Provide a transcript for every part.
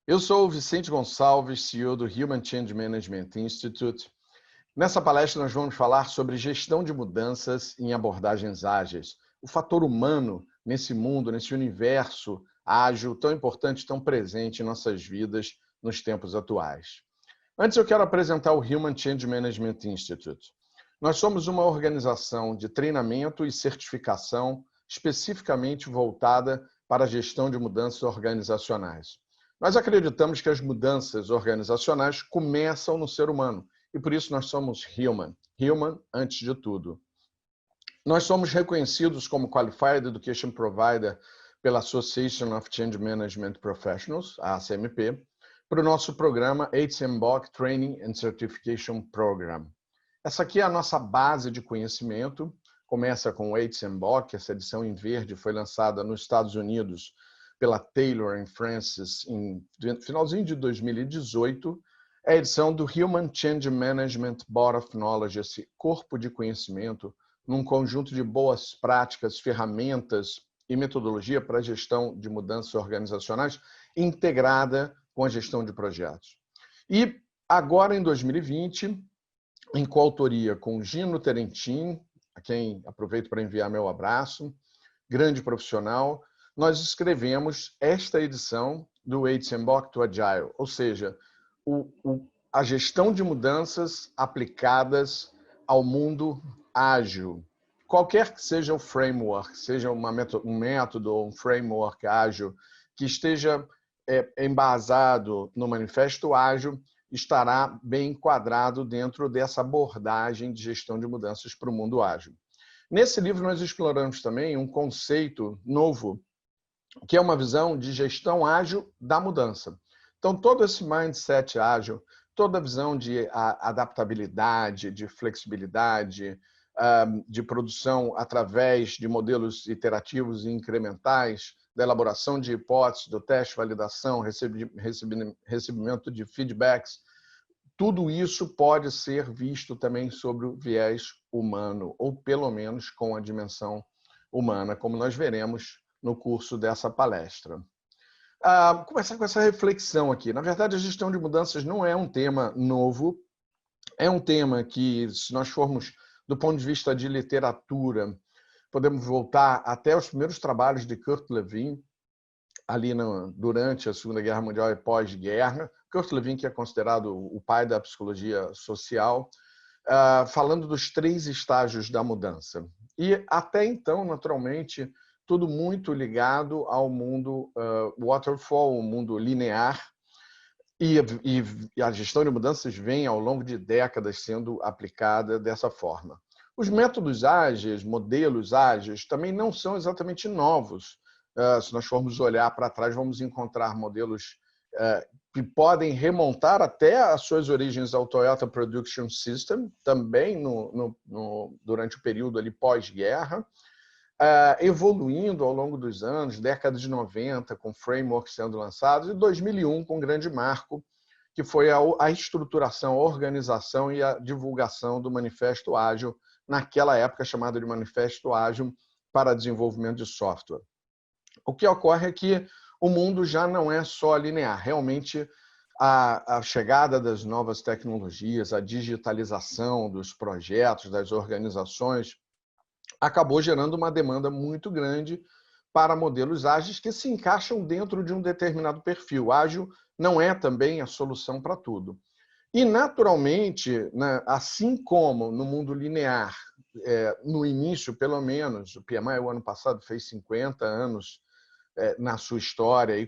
Eu sou o Vicente Gonçalves, CEO do Human Change Management Institute. Nessa palestra nós vamos falar sobre gestão de mudanças em abordagens ágeis. O fator humano nesse mundo, nesse universo ágil tão importante, tão presente em nossas vidas nos tempos atuais. Antes eu quero apresentar o Human Change Management Institute. Nós somos uma organização de treinamento e certificação especificamente voltada para a gestão de mudanças organizacionais. Nós acreditamos que as mudanças organizacionais começam no ser humano e por isso nós somos human antes de tudo. Nós somos reconhecidos como Qualified Education Provider pela Association of Change Management Professionals, a ACMP, para o nosso programa HCMBOK Training and Certification Program. Essa aqui é a nossa base de conhecimento, começa com o HCMBOK, essa edição em verde foi lançada nos Estados Unidos pela Taylor & Francis em finalzinho de 2018, é a edição do Human Change Management Board of Knowledge, esse corpo de conhecimento, num conjunto de boas práticas, ferramentas e metodologia para a gestão de mudanças organizacionais integrada com a gestão de projetos. E agora, em 2020, em coautoria com Gino Terentin, a quem aproveito para enviar meu abraço, grande profissional, nós escrevemos esta edição do HCMBOK to Agile, ou seja, a gestão de mudanças aplicadas ao mundo ágil. Qualquer que seja o framework, seja um método ou um framework ágil que esteja embasado no Manifesto Ágil, estará bem enquadrado dentro dessa abordagem de gestão de mudanças para o mundo ágil. Nesse livro nós exploramos também um conceito novo, que é uma visão de gestão ágil da mudança. Então, todo esse mindset ágil, toda a visão de adaptabilidade, de flexibilidade, de produção através de modelos iterativos e incrementais, da elaboração de hipóteses, do teste, validação, recebimento de feedbacks, tudo isso pode ser visto também sobre o viés humano, ou pelo menos com a dimensão humana, como nós veremos no curso dessa palestra. Começar com essa reflexão aqui. Na verdade, a gestão de mudanças não é um tema novo, é um tema que, se nós formos do ponto de vista de literatura, podemos voltar até os primeiros trabalhos de Kurt Lewin, ali durante a Segunda Guerra Mundial e pós-guerra. Kurt Lewin, que é considerado o pai da psicologia social, falando dos 3 estágios da mudança. E até então, naturalmente, tudo muito ligado ao mundo waterfall, o mundo linear, e a gestão de mudanças vem ao longo de décadas sendo aplicada dessa forma. Os métodos ágeis, modelos ágeis, também não são exatamente novos. Se nós formos olhar para trás, vamos encontrar modelos que podem remontar até as suas origens ao Toyota Production System, também durante o período ali pós-guerra, evoluindo ao longo dos anos, década de 90, com frameworks sendo lançados, e 2001, com um grande marco, que foi a estruturação, a organização e a divulgação do Manifesto Ágil, naquela época chamado de Manifesto Ágil para Desenvolvimento de Software. O que ocorre é que o mundo já não é só linear. Realmente, a chegada das novas tecnologias, a digitalização dos projetos, das organizações, acabou gerando uma demanda muito grande para modelos ágeis que se encaixam dentro de um determinado perfil. Ágil não é também a solução para tudo. E, naturalmente, assim como no mundo linear, no início, pelo menos, o PMI, o ano passado, fez 50 anos na sua história e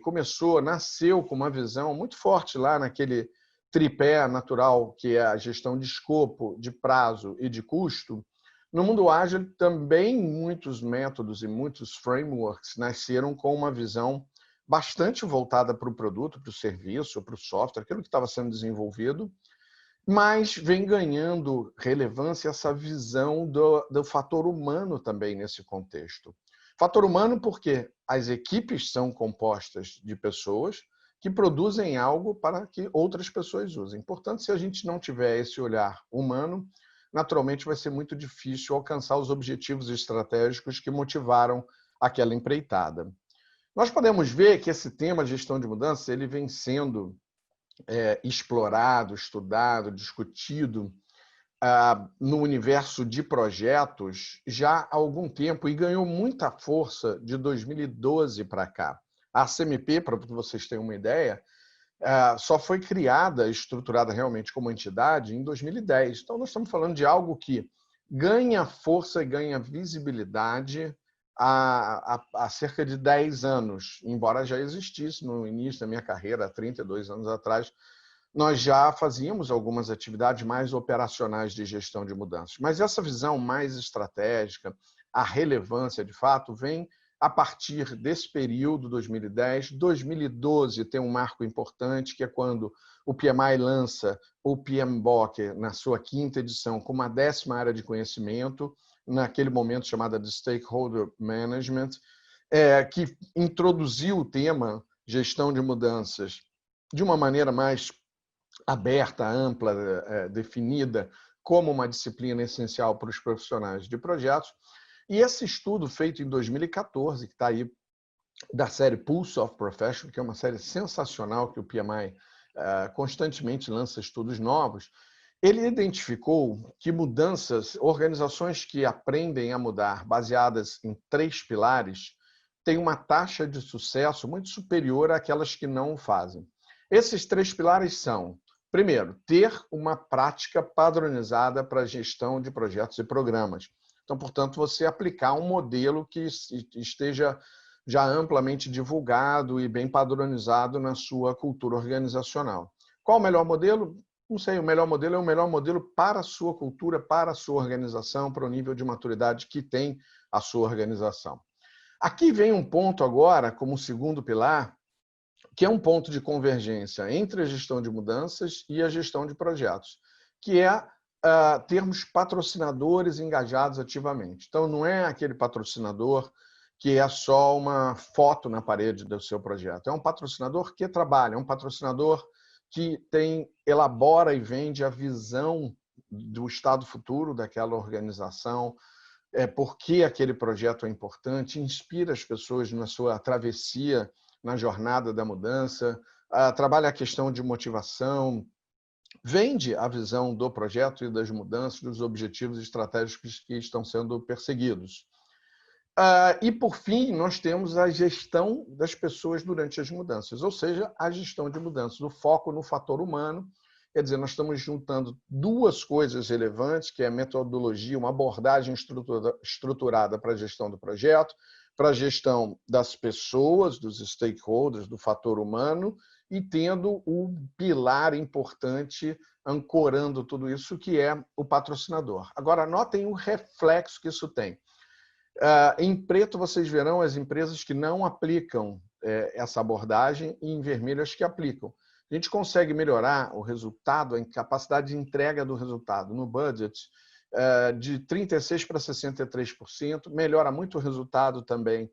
nasceu com uma visão muito forte lá naquele tripé natural, que é a gestão de escopo, de prazo e de custo. No mundo ágil, também muitos métodos e muitos frameworks nasceram com uma visão bastante voltada para o produto, para o serviço, para o software, aquilo que estava sendo desenvolvido, mas vem ganhando relevância essa visão do fator humano também nesse contexto. Fator humano porque as equipes são compostas de pessoas que produzem algo para que outras pessoas usem. Portanto, se a gente não tiver esse olhar humano, naturalmente vai ser muito difícil alcançar os objetivos estratégicos que motivaram aquela empreitada. Nós podemos ver que esse tema de gestão de mudanças ele vem sendo explorado, estudado, discutido no universo de projetos já há algum tempo e ganhou muita força de 2012 para cá. A CMP, para vocês terem uma ideia, só foi criada, estruturada realmente como entidade em 2010. Então, nós estamos falando de algo que ganha força e ganha visibilidade há cerca de 10 anos, embora já existisse no início da minha carreira, há 32 anos atrás, nós já fazíamos algumas atividades mais operacionais de gestão de mudanças. Mas essa visão mais estratégica, a relevância, de fato, vem a partir desse período, 2010. 2012 tem um marco importante, que é quando o PMI lança o PMBOK na sua 5ª edição, com uma 10ª área de conhecimento, naquele momento chamada de Stakeholder Management, que introduziu o tema gestão de mudanças de uma maneira mais aberta, ampla, definida como uma disciplina essencial para os profissionais de projetos. E esse estudo feito em 2014, que está aí da série Pulse of Profession, que é uma série sensacional que o PMI constantemente lança estudos novos, ele identificou que mudanças, organizações que aprendem a mudar baseadas em 3 pilares, têm uma taxa de sucesso muito superior àquelas que não o fazem. Esses 3 pilares são, primeiro, ter uma prática padronizada para a gestão de projetos e programas. Então, portanto, você aplicar um modelo que esteja já amplamente divulgado e bem padronizado na sua cultura organizacional. Qual o melhor modelo? Não sei, o melhor modelo é o melhor modelo para a sua cultura, para a sua organização, para o nível de maturidade que tem a sua organização. Aqui vem um ponto agora, como segundo pilar, que é um ponto de convergência entre a gestão de mudanças e a gestão de projetos, que é termos patrocinadores engajados ativamente. Então, não é aquele patrocinador que é só uma foto na parede do seu projeto. É um patrocinador que trabalha, é um patrocinador que elabora e vende a visão do estado futuro daquela organização, por que aquele projeto é importante, inspira as pessoas na sua travessia, na jornada da mudança, trabalha a questão de motivação, vende a visão do projeto e das mudanças, dos objetivos estratégicos que estão sendo perseguidos. E, por fim, nós temos a gestão das pessoas durante as mudanças, ou seja, a gestão de mudanças, o foco no fator humano. Quer dizer, nós estamos juntando 2 coisas relevantes, que é a metodologia, uma abordagem estruturada para a gestão do projeto, para a gestão das pessoas, dos stakeholders, do fator humano, e tendo o pilar importante ancorando tudo isso, que é o patrocinador. Agora, notem o reflexo que isso tem. Em preto, vocês verão as empresas que não aplicam essa abordagem e em vermelho as que aplicam. A gente consegue melhorar o resultado, a capacidade de entrega do resultado no budget de 36% para 63%, melhora muito o resultado também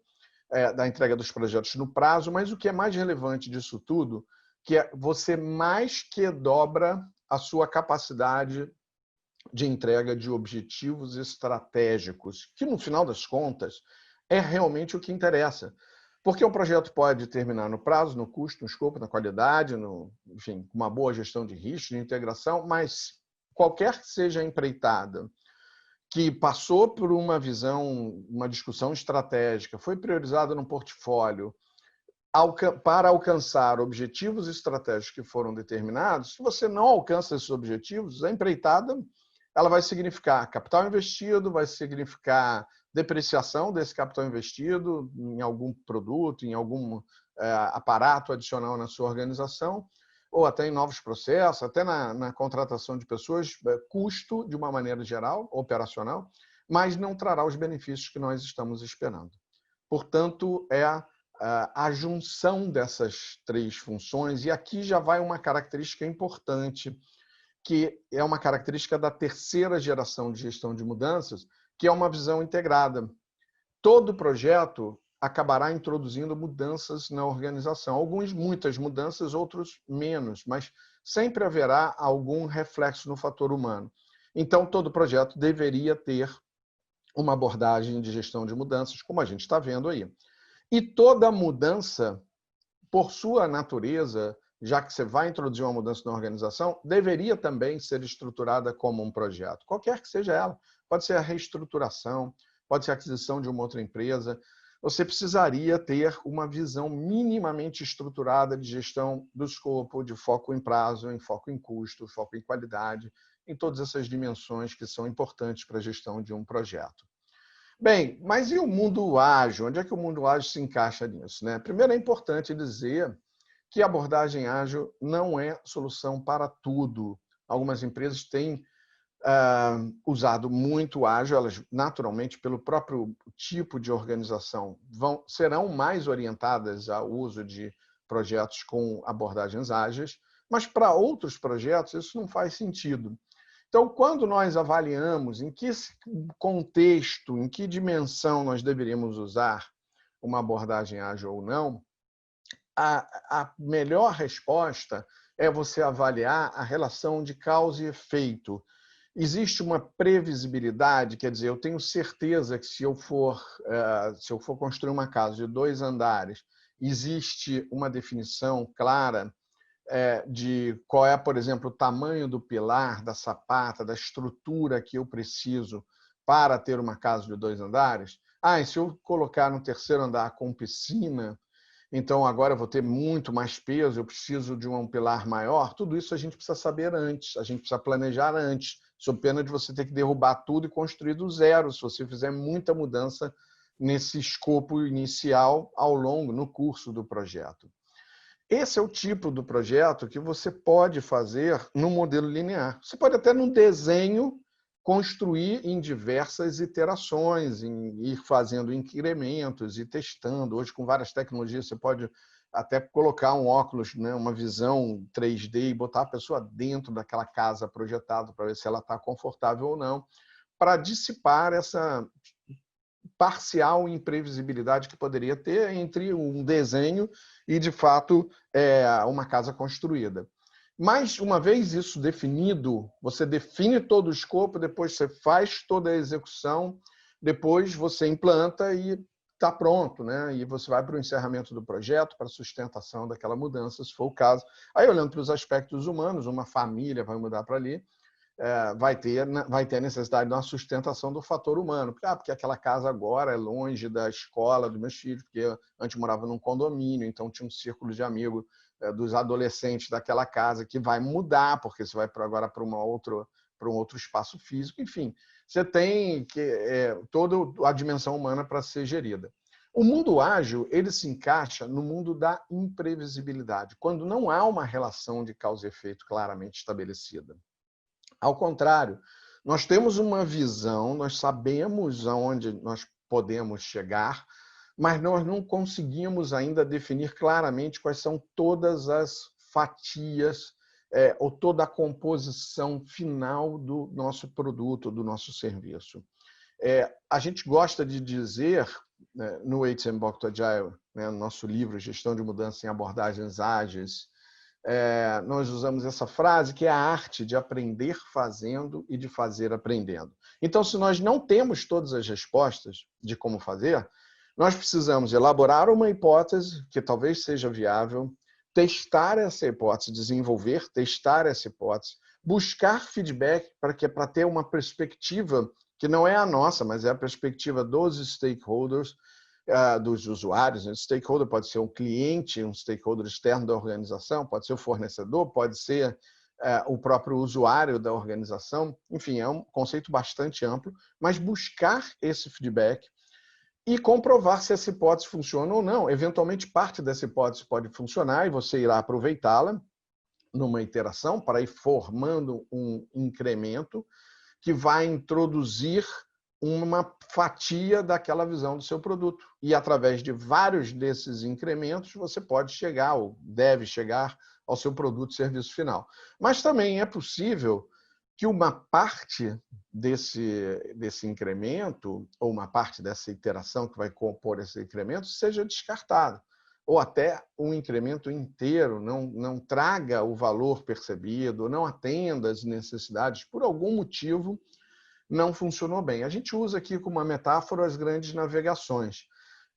da entrega dos projetos no prazo, mas o que é mais relevante disso tudo, que é você mais que dobra a sua capacidade de entrega de objetivos estratégicos, que no final das contas é realmente o que interessa. Porque o projeto pode terminar no prazo, no custo, no escopo, na qualidade, enfim, com uma boa gestão de risco, de integração, mas qualquer que seja a empreitada que passou por uma visão, uma discussão estratégica, foi priorizada no portfólio para alcançar objetivos estratégicos que foram determinados, se você não alcança esses objetivos, a empreitada ela vai significar capital investido, vai significar depreciação desse capital investido em algum produto, em algum aparato adicional na sua organização, ou até em novos processos, até na contratação de pessoas, custo de uma maneira geral, operacional, mas não trará os benefícios que nós estamos esperando. Portanto, é a junção dessas 3 funções, e aqui já vai uma característica importante, que é uma característica da 3ª geração de gestão de mudanças, que é uma visão integrada. Todo projeto acabará introduzindo mudanças na organização. Muitas mudanças, outros menos, mas sempre haverá algum reflexo no fator humano. Então, todo projeto deveria ter uma abordagem de gestão de mudanças, como a gente está vendo aí. E toda mudança, por sua natureza, já que você vai introduzir uma mudança na organização, deveria também ser estruturada como um projeto, qualquer que seja ela. Pode ser a reestruturação, pode ser a aquisição de uma outra empresa. Você precisaria ter uma visão minimamente estruturada de gestão do escopo, de foco em prazo, em foco em custo, foco em qualidade, em todas essas dimensões que são importantes para a gestão de um projeto. Bem, mas e o mundo ágil? Onde é que o mundo ágil se encaixa nisso, né? Primeiro, é importante dizer que a abordagem ágil não é solução para tudo. Algumas empresas têm usado muito ágil, elas naturalmente, pelo próprio tipo de organização, serão mais orientadas ao uso de projetos com abordagens ágeis, mas para outros projetos isso não faz sentido. Então, quando nós avaliamos em que contexto, em que dimensão nós deveríamos usar uma abordagem ágil ou não, a melhor resposta é você avaliar a relação de causa e efeito. Existe uma previsibilidade, quer dizer, eu tenho certeza que se eu for construir uma casa de 2 andares, existe uma definição clara de qual é, por exemplo, o tamanho do pilar, da sapata, da estrutura que eu preciso para ter uma casa de 2 andares. E se eu colocar no 3º andar com piscina, então agora eu vou ter muito mais peso, eu preciso de um pilar maior. Tudo isso a gente precisa saber antes, a gente precisa planejar antes, sob pena de você ter que derrubar tudo e construir do zero, se você fizer muita mudança nesse escopo inicial no curso do projeto. Esse é o tipo do projeto que você pode fazer no modelo linear. Você pode até no desenho construir em diversas iterações, em ir fazendo incrementos e testando. Hoje, com várias tecnologias, você pode até colocar um óculos, né, uma visão 3D e botar a pessoa dentro daquela casa projetada para ver se ela está confortável ou não, para dissipar essa parcial imprevisibilidade que poderia ter entre um desenho e, de fato, uma casa construída. Mas, uma vez isso definido, você define todo o escopo, depois você faz toda a execução, depois você implanta e está pronto, né? E você vai para o encerramento do projeto, para a sustentação daquela mudança, se for o caso. Aí, olhando para os aspectos humanos, uma família vai mudar para ali, vai ter a necessidade de uma sustentação do fator humano. Porque aquela casa agora é longe da escola dos meus filhos, porque antes morava num condomínio, então tinha um círculo de amigos dos adolescentes daquela casa que vai mudar, porque você vai agora para um outro espaço físico. Enfim, você tem toda a dimensão humana para ser gerida. O mundo ágil ele se encaixa no mundo da imprevisibilidade, quando não há uma relação de causa e efeito claramente estabelecida. Ao contrário, nós temos uma visão, nós sabemos aonde nós podemos chegar, mas nós não conseguimos ainda definir claramente quais são todas as fatias ou toda a composição final do nosso produto, do nosso serviço. A gente gosta de dizer, no Weizenbock to Agile, no nosso livro Gestão de Mudança em Abordagens Ágeis, nós usamos essa frase que é a arte de aprender fazendo e de fazer aprendendo. Então, se nós não temos todas as respostas de como fazer, nós precisamos elaborar uma hipótese que talvez seja viável, testar essa hipótese, desenvolver, testar essa hipótese, buscar feedback para ter uma perspectiva que não é a nossa, mas é a perspectiva dos stakeholders, dos usuários. O stakeholder pode ser um cliente, um stakeholder externo da organização, pode ser o fornecedor, pode ser o próprio usuário da organização. Enfim, é um conceito bastante amplo, mas buscar esse feedback e comprovar se essa hipótese funciona ou não. Eventualmente, parte dessa hipótese pode funcionar e você irá aproveitá-la numa iteração para ir formando um incremento que vai introduzir uma fatia daquela visão do seu produto. E, através de vários desses incrementos, você pode chegar, ou deve chegar, ao seu produto e serviço final. Mas também é possível que uma parte desse incremento, ou uma parte dessa iteração que vai compor esse incremento, seja descartada. Ou até um incremento inteiro não traga o valor percebido, não atenda às necessidades, por algum motivo, não funcionou bem. A gente usa aqui como uma metáfora as grandes navegações.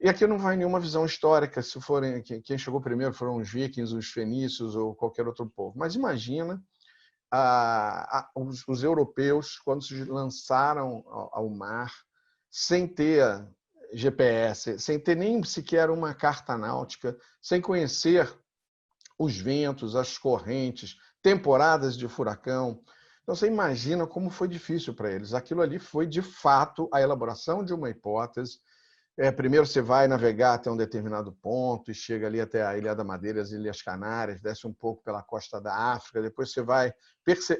E aqui não vai nenhuma visão histórica, se forem quem chegou primeiro foram os vikings, os fenícios ou qualquer outro povo. Mas imagina os europeus quando se lançaram ao mar sem ter GPS, sem ter nem sequer uma carta náutica, sem conhecer os ventos, as correntes, temporadas de furacão. Então, você imagina como foi difícil para eles. Aquilo ali foi, de fato, a elaboração de uma hipótese. Primeiro você vai navegar até um determinado ponto e chega ali até a Ilha da Madeira, as Ilhas Canárias, desce um pouco pela costa da África, depois você vai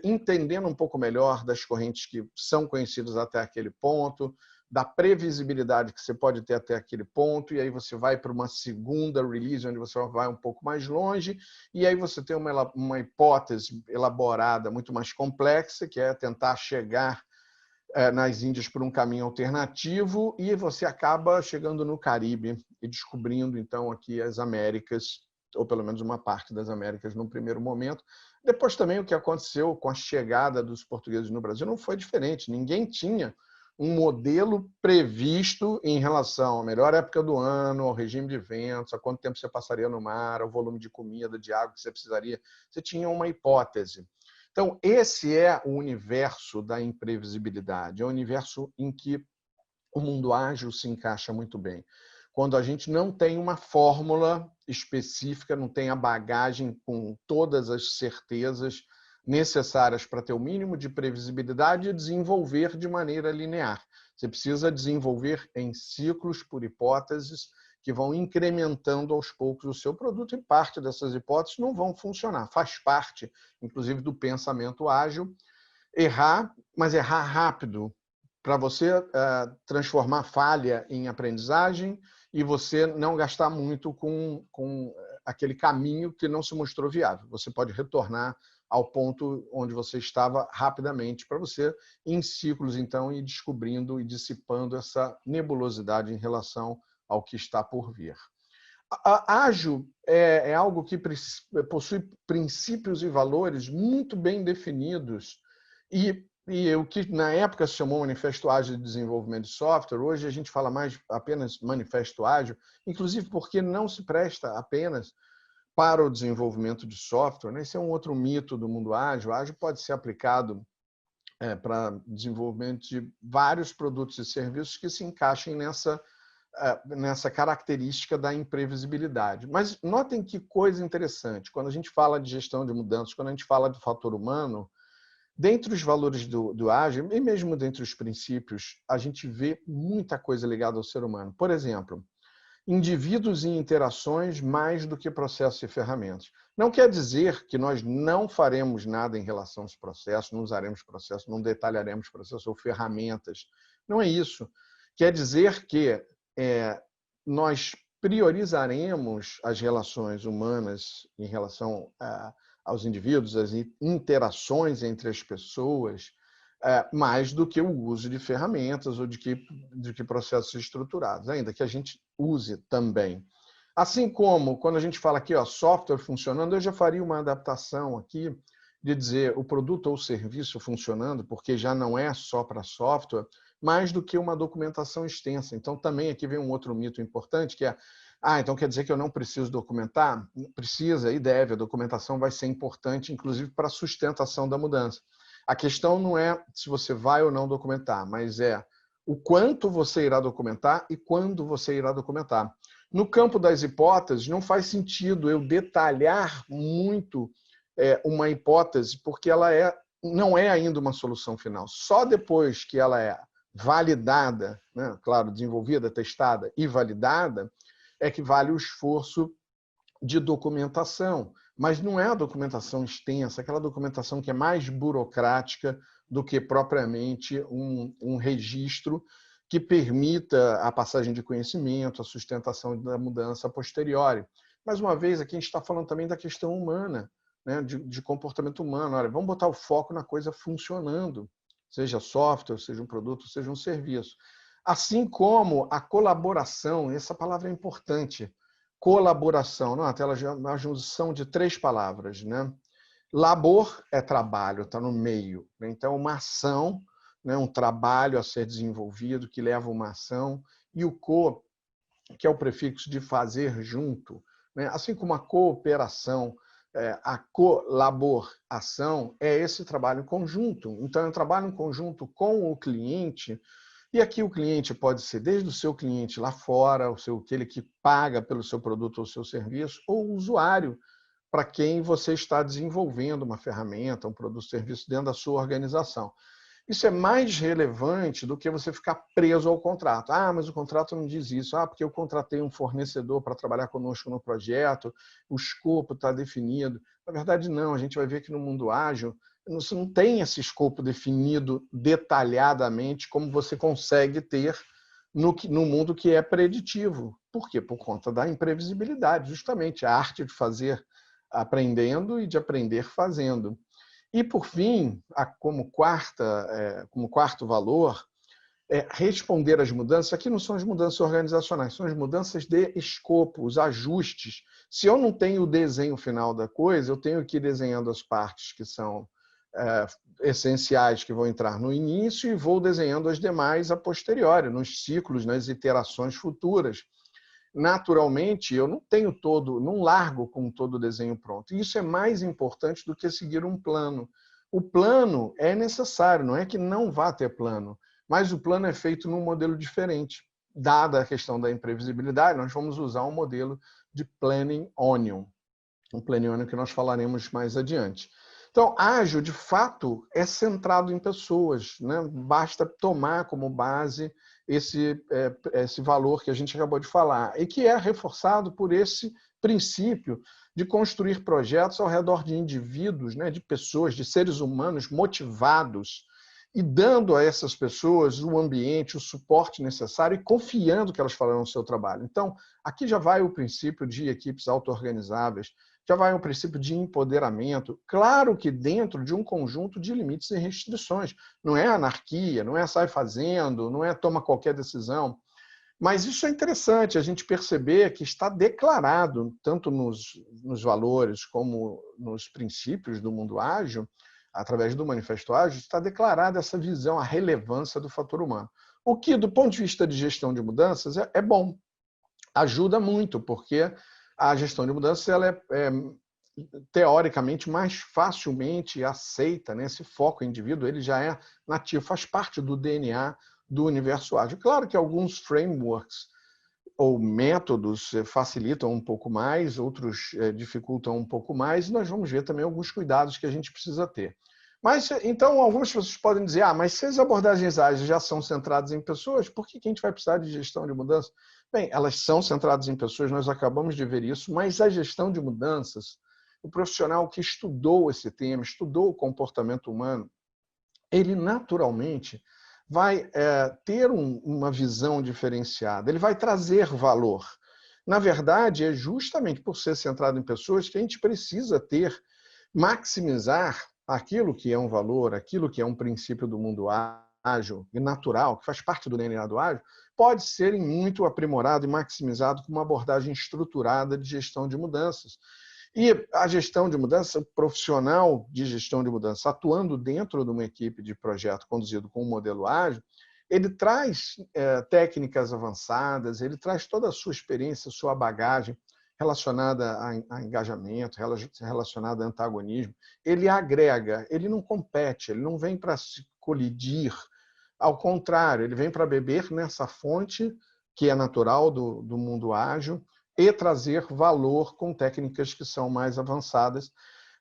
entendendo um pouco melhor das correntes que são conhecidas até aquele ponto, da previsibilidade que você pode ter até aquele ponto, e aí você vai para uma segunda release, onde você vai um pouco mais longe, e aí você tem uma hipótese elaborada muito mais complexa, que é tentar chegar nas Índias por um caminho alternativo, e você acaba chegando no Caribe e descobrindo, então, aqui as Américas, ou pelo menos uma parte das Américas num primeiro momento. Depois também o que aconteceu com a chegada dos portugueses no Brasil não foi diferente. Ninguém tinha um modelo previsto em relação à melhor época do ano, ao regime de ventos, a quanto tempo você passaria no mar, ao volume de comida, de água que você precisaria. Você tinha uma hipótese. Então, esse é o universo da imprevisibilidade, é o universo em que o mundo ágil se encaixa muito bem. Quando a gente não tem uma fórmula específica, não tem a bagagem com todas as certezas necessárias para ter o mínimo de previsibilidade e desenvolver de maneira linear. Você precisa desenvolver em ciclos por hipóteses que vão incrementando aos poucos o seu produto, e parte dessas hipóteses não vão funcionar. Faz parte, inclusive, do pensamento ágil. Errar, mas errar rápido, para você transformar falha em aprendizagem e você não gastar muito com aquele caminho que não se mostrou viável. Você pode retornar ao ponto onde você estava rapidamente, para você, em ciclos, então, ir descobrindo e dissipando essa nebulosidade em relação ao que está por vir. Ágil é algo que possui princípios e valores muito bem definidos e o que na época se chamou Manifesto Ágil de Desenvolvimento de Software, hoje a gente fala mais apenas Manifesto Ágil, inclusive porque não se presta apenas para o desenvolvimento de software. Esse é um outro mito do mundo ágil. Ágil pode ser aplicado para desenvolvimento de vários produtos e serviços que se encaixem nessa característica da imprevisibilidade. Mas notem que coisa interessante, quando a gente fala de gestão de mudanças, quando a gente fala do fator humano, dentre os valores do ágil, e mesmo dentre os princípios, a gente vê muita coisa ligada ao ser humano. Por exemplo, indivíduos e interações mais do que processos e ferramentas. Não quer dizer que nós não faremos nada em relação aos processos, não usaremos processos, não detalharemos processos ou ferramentas. Não é isso. Quer dizer que nós priorizaremos as relações humanas em relação aos indivíduos, as interações entre as pessoas, mais do que o uso de ferramentas ou de que processos estruturados, ainda que a gente use também. Assim como, quando a gente fala aqui, software funcionando, eu já faria uma adaptação aqui de dizer o produto ou serviço funcionando, porque já não é só para software, mais do que uma documentação extensa. Então, também aqui vem um outro mito importante, que é então quer dizer que eu não preciso documentar? Precisa e deve, a documentação vai ser importante, inclusive para a sustentação da mudança. A questão não é se você vai ou não documentar, mas é o quanto você irá documentar e quando você irá documentar. No campo das hipóteses, não faz sentido eu detalhar muito uma hipótese, porque ela não é ainda uma solução final. Só depois que ela é validada, né? Claro, desenvolvida, testada e validada, é que vale o esforço de documentação. Mas não é a documentação extensa, aquela documentação que é mais burocrática do que propriamente um registro que permita a passagem de conhecimento, a sustentação da mudança posteriori. Mais uma vez, aqui a gente está falando também da questão humana, né? de comportamento humano. Olha, vamos botar o foco na coisa funcionando, seja software, seja um produto, seja um serviço. Assim como a colaboração, essa palavra é importante, colaboração, não, a junção de 3 palavras, né? Labor é trabalho, está no meio. Então, uma ação, né? Um trabalho a ser desenvolvido que leva uma ação. E o co que é o prefixo de fazer junto, né? Assim como a cooperação, a colaboração é esse trabalho conjunto. Então, eu trabalho em conjunto com o cliente, e aqui o cliente pode ser desde o seu cliente lá fora, aquele que paga pelo seu produto ou seu serviço, ou o usuário, para quem você está desenvolvendo uma ferramenta, um produto ou serviço dentro da sua organização. Isso é mais relevante do que você ficar preso ao contrato. Ah, mas o contrato não diz isso. Ah, porque eu contratei um fornecedor para trabalhar conosco no projeto, o escopo está definido. Na verdade, não. A gente vai ver que no mundo ágil, você não tem esse escopo definido detalhadamente como você consegue ter no mundo que é preditivo. Por quê? Por conta da imprevisibilidade, justamente a arte de fazer aprendendo e de aprender fazendo. E, por fim, como quarto valor, responder às mudanças. Aqui não são as mudanças organizacionais, são as mudanças de escopo, os ajustes. Se eu não tenho o desenho final da coisa, eu tenho que ir desenhando as partes que são essenciais, que vão entrar no início, e vou desenhando as demais a posteriori, nos ciclos, nas iterações futuras. Naturalmente, eu não largo com todo o desenho pronto. Isso é mais importante do que seguir um plano. O plano é necessário, não é que não vá ter plano, mas o plano é feito num modelo diferente. Dada a questão da imprevisibilidade, nós vamos usar um modelo de Planning Onion, um Planning Onion que nós falaremos mais adiante. Então, ágil, de fato, é centrado em pessoas, né? Basta tomar como base esse valor que a gente acabou de falar, e que é reforçado por esse princípio de construir projetos ao redor de indivíduos, né? De pessoas, de seres humanos motivados, e dando a essas pessoas o ambiente, o suporte necessário e confiando que elas farão o seu trabalho. Então, aqui já vai o princípio de equipes auto-organizáveis, já vai um princípio de empoderamento, claro que dentro de um conjunto de limites e restrições. Não é anarquia, não é sai fazendo, não é toma qualquer decisão. Mas isso é interessante, a gente perceber que está declarado, tanto nos valores como nos princípios do mundo ágil, através do Manifesto Ágil, está declarada essa visão, a relevância do fator humano. O que, do ponto de vista de gestão de mudanças, é bom, ajuda muito, porque a gestão de mudanças ela é teoricamente mais facilmente aceita, né? Esse foco indivíduo ele já é nativo, faz parte do DNA do universo ágil. Claro que alguns frameworks ou métodos facilitam um pouco mais, outros dificultam um pouco mais, e nós vamos ver também alguns cuidados que a gente precisa ter. Mas, então, algumas pessoas podem dizer, mas se as abordagens ágeis já são centradas em pessoas, por que a gente vai precisar de gestão de mudança? Bem, elas são centradas em pessoas, nós acabamos de ver isso, mas a gestão de mudanças, o profissional que estudou esse tema, estudou o comportamento humano, ele naturalmente vai ter uma visão diferenciada, ele vai trazer valor. Na verdade, é justamente por ser centrado em pessoas que a gente precisa maximizar aquilo que é um valor, aquilo que é um princípio do mundo ágil e natural, que faz parte do DNA do ágil, pode ser muito aprimorado e maximizado com uma abordagem estruturada de gestão de mudanças. E a gestão de mudança, o profissional de gestão de mudança, atuando dentro de uma equipe de projeto conduzido com um modelo ágil, ele traz técnicas avançadas, ele traz toda a sua experiência, sua bagagem relacionada a engajamento, relacionada a antagonismo. Ele agrega, ele não compete, ele não vem para se colidir. Ao contrário, ele vem para beber nessa fonte que é natural do mundo ágil, e trazer valor com técnicas que são mais avançadas,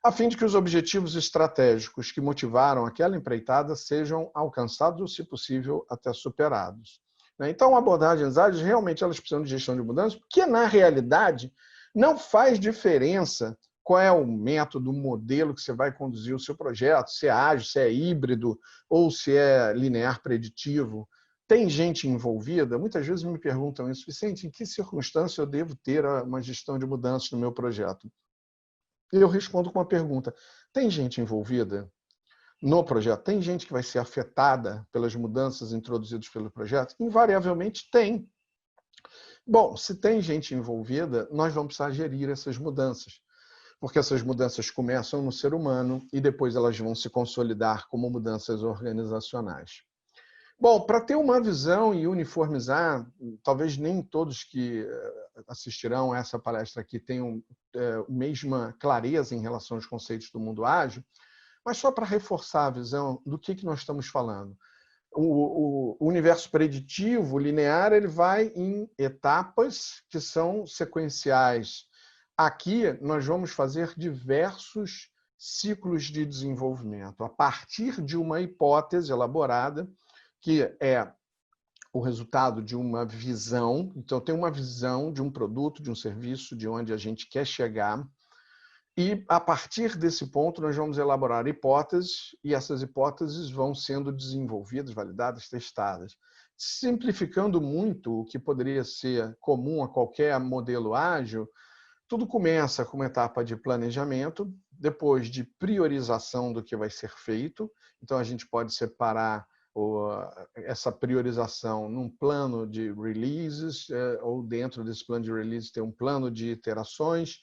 a fim de que os objetivos estratégicos que motivaram aquela empreitada sejam alcançados ou, se possível, até superados. Então, abordagens ágeis, realmente, elas precisam de gestão de mudanças, porque, na realidade, não faz diferença qual é o método, o modelo que você vai conduzir o seu projeto, se é ágil, se é híbrido ou se é linear preditivo. Tem gente envolvida? Muitas vezes me perguntam isso, Vicente, em que circunstância eu devo ter uma gestão de mudanças no meu projeto? E eu respondo com uma pergunta: tem gente envolvida no projeto? Tem gente que vai ser afetada pelas mudanças introduzidas pelo projeto? Invariavelmente tem. Bom, se tem gente envolvida, nós vamos precisar gerir essas mudanças, porque essas mudanças começam no ser humano e depois elas vão se consolidar como mudanças organizacionais. Bom, para ter uma visão e uniformizar, talvez nem todos que assistirão a essa palestra aqui tenham a mesma clareza em relação aos conceitos do mundo ágil, mas só para reforçar a visão do que nós estamos falando. O universo preditivo linear ele vai em etapas que são sequenciais. Aqui nós vamos fazer diversos ciclos de desenvolvimento a partir de uma hipótese elaborada que é o resultado de uma visão. Então tem uma visão de um produto, de um serviço, de onde a gente quer chegar. E, a partir desse ponto, nós vamos elaborar hipóteses e essas hipóteses vão sendo desenvolvidas, validadas, testadas. Simplificando muito o que poderia ser comum a qualquer modelo ágil, tudo começa com uma etapa de planejamento, depois de priorização do que vai ser feito. Então, a gente pode separar essa priorização num plano de releases, ou dentro desse plano de releases tem um plano de iterações.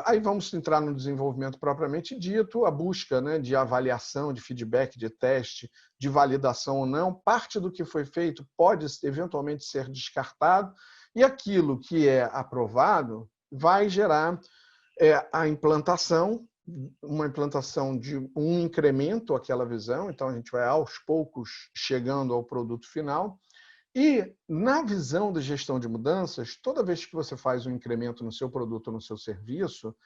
Aí vamos entrar no desenvolvimento propriamente dito, a busca, né, de avaliação, de feedback, de teste, de validação ou não. Parte do que foi feito pode eventualmente ser descartado e aquilo que é aprovado vai gerar a implantação, uma implantação de um incremento àquela visão. Então, a gente vai aos poucos chegando ao produto final. E, na visão de gestão de mudanças, toda vez que você faz um incremento no seu produto ou no seu serviço,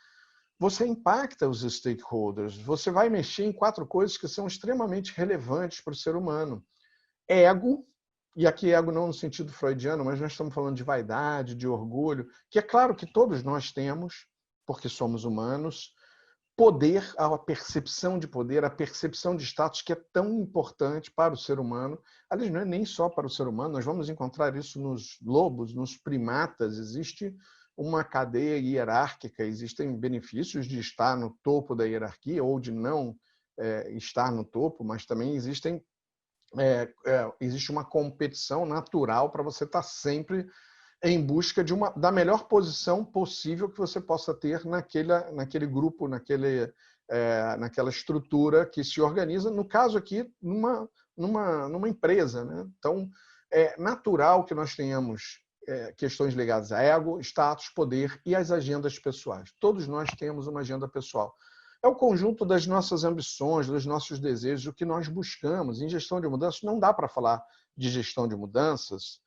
você impacta os stakeholders. Você vai mexer em 4 coisas que são extremamente relevantes para o ser humano. Ego, e aqui ego não no sentido freudiano, mas nós estamos falando de vaidade, de orgulho, que é claro que todos nós temos, porque somos humanos. Poder, a percepção de poder, a percepção de status, que é tão importante para o ser humano. Aliás, não é nem só para o ser humano, nós vamos encontrar isso nos lobos, nos primatas. Existe uma cadeia hierárquica, existem benefícios de estar no topo da hierarquia ou de não estar no topo, mas também existe uma competição natural para você estar sempre em busca da melhor posição possível que você possa ter naquele grupo, naquela estrutura que se organiza, no caso aqui, numa empresa, né? Então, é natural que nós tenhamos questões ligadas a ego, status, poder e as agendas pessoais. Todos nós temos uma agenda pessoal. É o conjunto das nossas ambições, dos nossos desejos, o que nós buscamos. Em gestão de mudanças, não dá para falar de gestão de mudanças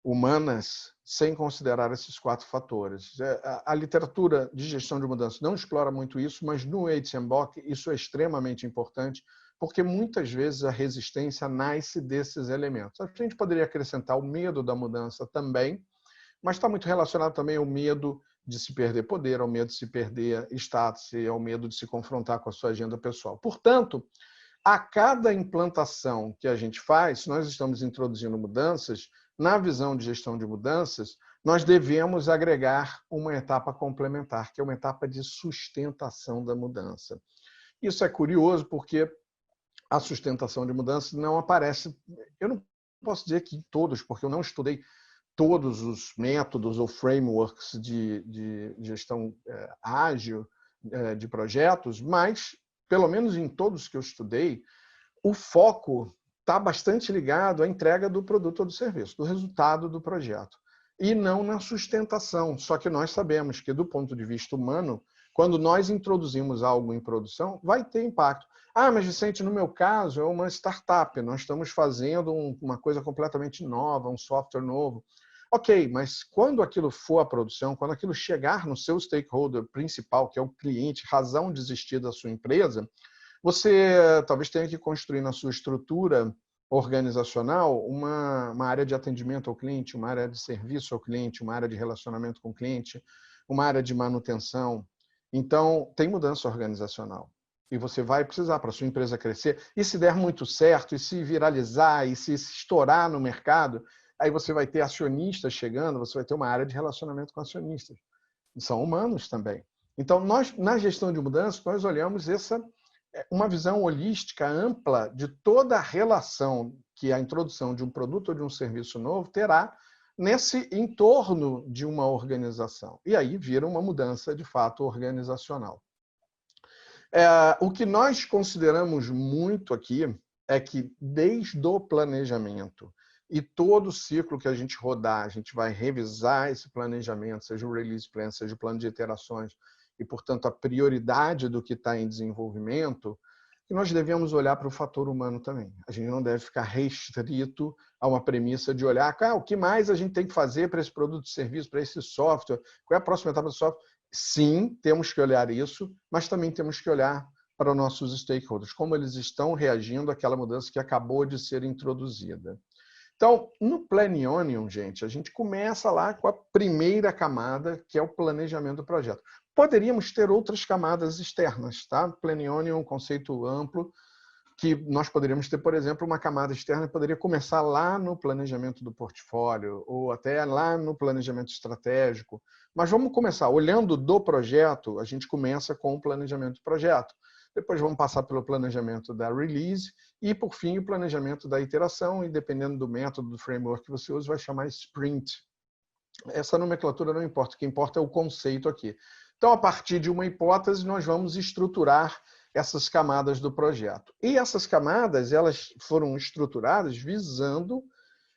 humanas sem considerar esses 4 fatores. A literatura de gestão de mudança não explora muito isso, mas no Eitzenbock isso é extremamente importante, porque muitas vezes a resistência nasce desses elementos. A gente poderia acrescentar o medo da mudança também, mas está muito relacionado também ao medo de se perder poder, ao medo de se perder status e ao medo de se confrontar com a sua agenda pessoal. Portanto, a cada implantação que a gente faz, se nós estamos introduzindo mudanças, na visão de gestão de mudanças, nós devemos agregar uma etapa complementar, que é uma etapa de sustentação da mudança. Isso é curioso porque a sustentação de mudança não aparece, eu não posso dizer que em todos, porque eu não estudei todos os métodos ou frameworks de gestão ágil de projetos, mas, pelo menos em todos que eu estudei, o foco está bastante ligado à entrega do produto ou do serviço, do resultado do projeto, e não na sustentação. Só que nós sabemos que, do ponto de vista humano, quando nós introduzimos algo em produção, vai ter impacto. Mas Vicente, no meu caso, é uma startup, nós estamos fazendo uma coisa completamente nova, um software novo. Ok, mas quando aquilo for à produção, quando aquilo chegar no seu stakeholder principal, que é o cliente, razão de existir da sua empresa, você talvez tenha que construir na sua estrutura organizacional uma área de atendimento ao cliente, uma área de serviço ao cliente, uma área de relacionamento com o cliente, uma área de manutenção. Então, tem mudança organizacional. E você vai precisar para a sua empresa crescer. E se der muito certo, e se viralizar, e se estourar no mercado, aí você vai ter acionistas chegando, você vai ter uma área de relacionamento com acionistas. E são humanos também. Então, nós, na gestão de mudanças, nós olhamos uma visão holística, ampla, de toda a relação que a introdução de um produto ou de um serviço novo terá nesse entorno de uma organização. E aí vira uma mudança, de fato, organizacional. O que nós consideramos muito aqui é que desde o planejamento e todo o ciclo que a gente rodar, a gente vai revisar esse planejamento, seja o release plan, seja o plano de iterações, e, portanto, a prioridade do que está em desenvolvimento, que nós devemos olhar para o fator humano também. A gente não deve ficar restrito a uma premissa de olhar o que mais a gente tem que fazer para esse produto e serviço, para esse software, qual é a próxima etapa do software. Sim, temos que olhar isso, mas também temos que olhar para os nossos stakeholders, como eles estão reagindo àquela mudança que acabou de ser introduzida. Então, no Planonion, gente, a gente começa lá com a primeira camada, que é o planejamento do projeto. Poderíamos ter outras camadas externas, tá? Planonion é um conceito amplo, que nós poderíamos ter, por exemplo, uma camada externa que poderia começar lá no planejamento do portfólio, ou até lá no planejamento estratégico. Mas vamos começar, olhando do projeto, a gente começa com o planejamento do projeto. Depois vamos passar pelo planejamento da release e, por fim, o planejamento da iteração, e dependendo do método, do framework que você usa, vai chamar sprint. Essa nomenclatura não importa, o que importa é o conceito aqui. Então, a partir de uma hipótese, nós vamos estruturar essas camadas do projeto. E essas camadas, elas foram estruturadas visando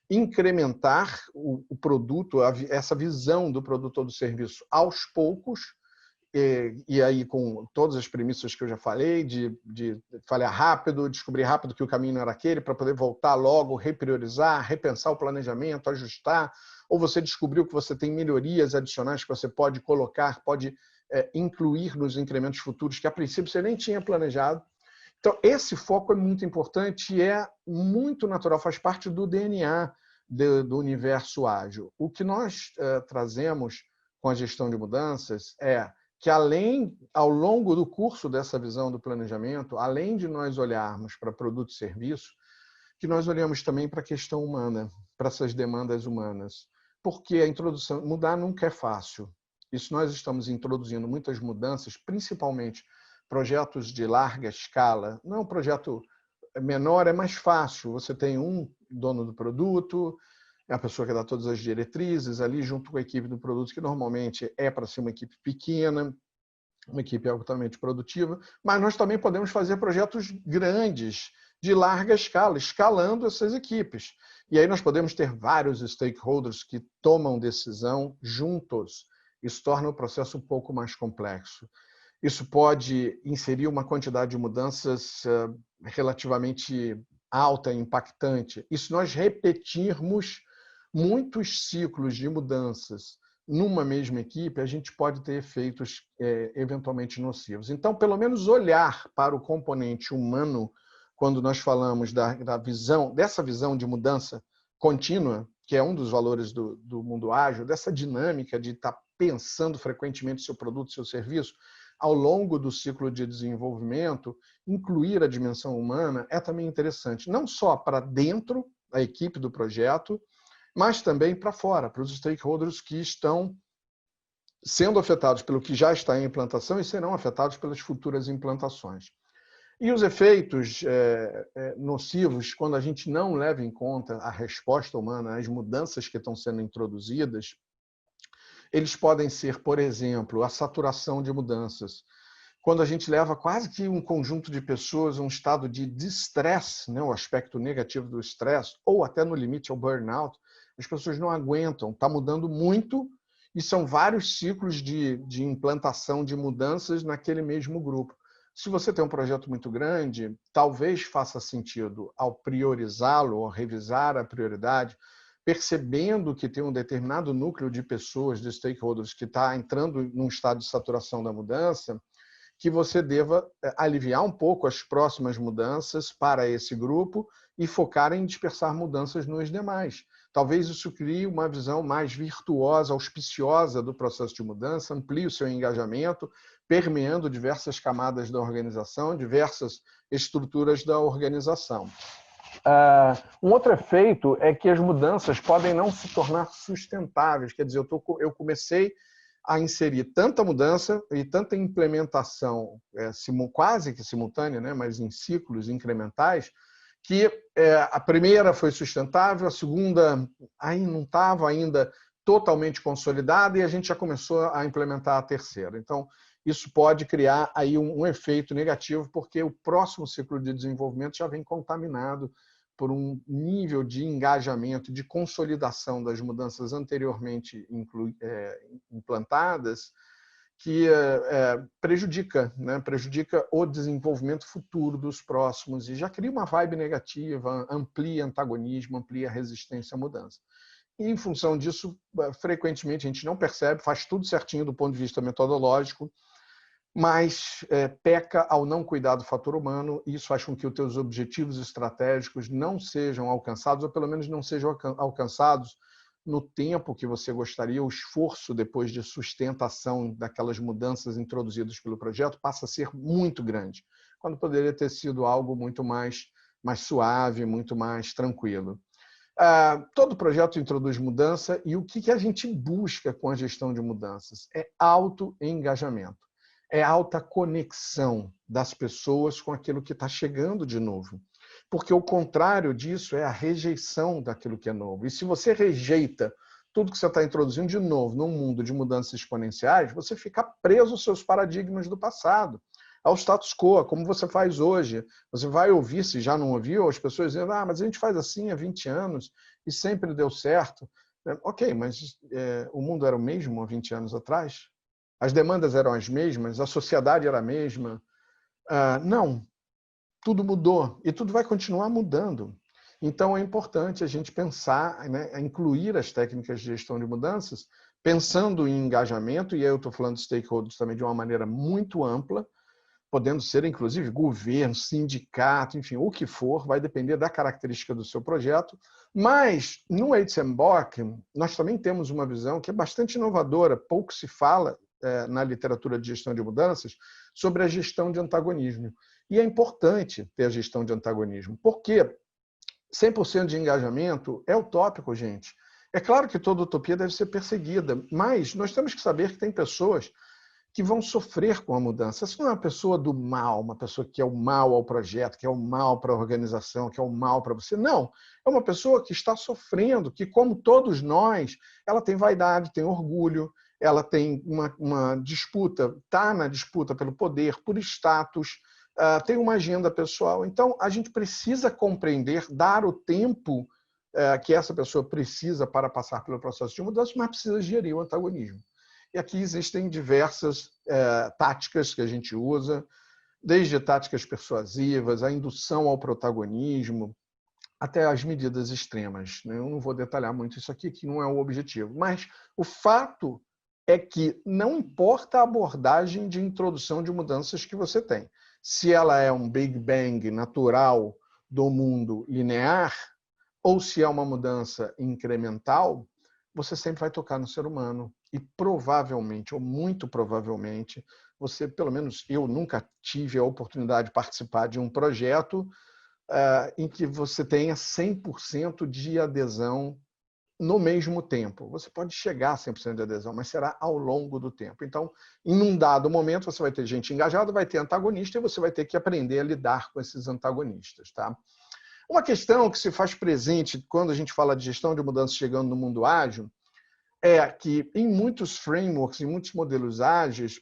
incrementar o produto, essa visão do produto ou do serviço aos poucos, e aí com todas as premissas que eu já falei, de falhar rápido, descobrir rápido que o caminho não era aquele, para poder voltar logo, repriorizar, repensar o planejamento, ajustar, ou você descobriu que você tem melhorias adicionais que você pode colocar, pode incluir nos incrementos futuros, que a princípio você nem tinha planejado. Então, esse foco é muito importante e é muito natural, faz parte do DNA do universo ágil. O que nós trazemos com a gestão de mudanças é que, ao longo do curso dessa visão do planejamento, além de nós olharmos para produto e serviço, que nós olhamos também para a questão humana, para essas demandas humanas. Porque a introdução, mudar nunca é fácil. Isso nós estamos introduzindo muitas mudanças, principalmente projetos de larga escala. Não é um projeto menor, é mais fácil. Você tem um dono do produto, é a pessoa que dá todas as diretrizes ali, junto com a equipe do produto, que normalmente é para ser uma equipe pequena, uma equipe altamente produtiva, mas nós também podemos fazer projetos grandes, de larga escala, escalando essas equipes. E aí nós podemos ter vários stakeholders que tomam decisão juntos. Isso torna o processo um pouco mais complexo. Isso pode inserir uma quantidade de mudanças relativamente alta e impactante. E se nós repetirmos muitos ciclos de mudanças numa mesma equipe, a gente pode ter efeitos eventualmente nocivos. Então, pelo menos olhar para o componente humano quando nós falamos dessa visão de mudança contínua, que é um dos valores do mundo ágil, dessa dinâmica de estar pensando frequentemente seu produto, seu serviço, ao longo do ciclo de desenvolvimento, incluir a dimensão humana é também interessante, não só para dentro da equipe do projeto, mas também para fora, para os stakeholders que estão sendo afetados pelo que já está em implantação e serão afetados pelas futuras implantações. E os efeitos nocivos, quando a gente não leva em conta a resposta humana às mudanças que estão sendo introduzidas, eles podem ser, por exemplo, a saturação de mudanças. Quando a gente leva quase que um conjunto de pessoas a um estado de estresse, né, o aspecto negativo do estresse, ou até no limite ao burnout, as pessoas não aguentam, está mudando muito e são vários ciclos de implantação de mudanças naquele mesmo grupo. Se você tem um projeto muito grande, talvez faça sentido, ao priorizá-lo, ou revisar a prioridade, percebendo que tem um determinado núcleo de pessoas, de stakeholders, que está entrando num estado de saturação da mudança, que você deva aliviar um pouco as próximas mudanças para esse grupo e focar em dispersar mudanças nos demais. Talvez isso crie uma visão mais virtuosa, auspiciosa do processo de mudança, amplie o seu engajamento, permeando diversas camadas da organização, diversas estruturas da organização. Um outro efeito é que as mudanças podem não se tornar sustentáveis. Quer dizer, eu comecei a inserir tanta mudança e tanta implementação quase que simultânea, né, mas em ciclos incrementais, que a primeira foi sustentável, a segunda aí não estava ainda totalmente consolidada e a gente já começou a implementar a terceira. Então, isso pode criar aí um efeito negativo, porque o próximo ciclo de desenvolvimento já vem contaminado por um nível de engajamento, de consolidação das mudanças anteriormente implantadas, que prejudica, né? Prejudica o desenvolvimento futuro dos próximos e já cria uma vibe negativa, amplia antagonismo, amplia resistência à mudança. E, em função disso, frequentemente a gente não percebe, faz tudo certinho do ponto de vista metodológico, mas peca ao não cuidar do fator humano, e isso faz com que os teus objetivos estratégicos não sejam alcançados, ou pelo menos não sejam alcançados no tempo que você gostaria. O esforço depois de sustentação daquelas mudanças introduzidas pelo projeto passa a ser muito grande, quando poderia ter sido algo muito mais suave, muito mais tranquilo. Todo projeto introduz mudança, e o que a gente busca com a gestão de mudanças? É auto-engajamento. É alta conexão das pessoas com aquilo que está chegando de novo. Porque o contrário disso é a rejeição daquilo que é novo. E se você rejeita tudo que você está introduzindo de novo num mundo de mudanças exponenciais, você fica preso aos seus paradigmas do passado, ao status quo, como você faz hoje. Você vai ouvir, se já não ouviu, as pessoas dizendo: mas a gente faz assim há 20 anos e sempre deu certo. Ok, mas o mundo era o mesmo há 20 anos atrás? As demandas eram as mesmas? A sociedade era a mesma? Não. Tudo mudou e tudo vai continuar mudando. Então, é importante a gente pensar, né, incluir as técnicas de gestão de mudanças, pensando em engajamento, e aí eu estou falando de stakeholders também de uma maneira muito ampla, podendo ser, inclusive, governo, sindicato, enfim, o que for, vai depender da característica do seu projeto. Mas, no HMBOK, nós também temos uma visão que é bastante inovadora, pouco se fala na literatura de gestão de mudanças, sobre a gestão de antagonismo. E é importante ter a gestão de antagonismo, porque 100% de engajamento é utópico, gente. É claro que toda utopia deve ser perseguida, mas nós temos que saber que tem pessoas que vão sofrer com a mudança. Essa não é uma pessoa do mal, uma pessoa que é o mal ao projeto, que é o mal para a organização, que é o mal para você. Não, é uma pessoa que está sofrendo, que, como todos nós, ela tem vaidade, tem orgulho, ela tem uma disputa, está na disputa pelo poder, por status, tem uma agenda pessoal. Então, a gente precisa compreender, dar o tempo que essa pessoa precisa para passar pelo processo de mudança, mas precisa gerir o antagonismo. E aqui existem diversas táticas que a gente usa, desde táticas persuasivas, a indução ao protagonismo, até as medidas extremas. Eu não vou detalhar muito isso aqui, que não é o objetivo. Mas o fato é que não importa a abordagem de introdução de mudanças que você tem. Se ela é um Big Bang natural do mundo linear, ou se é uma mudança incremental, você sempre vai tocar no ser humano. E provavelmente, ou muito provavelmente, você, pelo menos eu nunca tive a oportunidade de participar de um projeto em que você tenha 100% de adesão no mesmo tempo. Você pode chegar a 100% de adesão, mas será ao longo do tempo. Então, em um dado momento, você vai ter gente engajada, vai ter antagonista, e você vai ter que aprender a lidar com esses antagonistas. Tá? Uma questão que se faz presente quando a gente fala de gestão de mudanças chegando no mundo ágil é que, em muitos frameworks, em muitos modelos ágeis,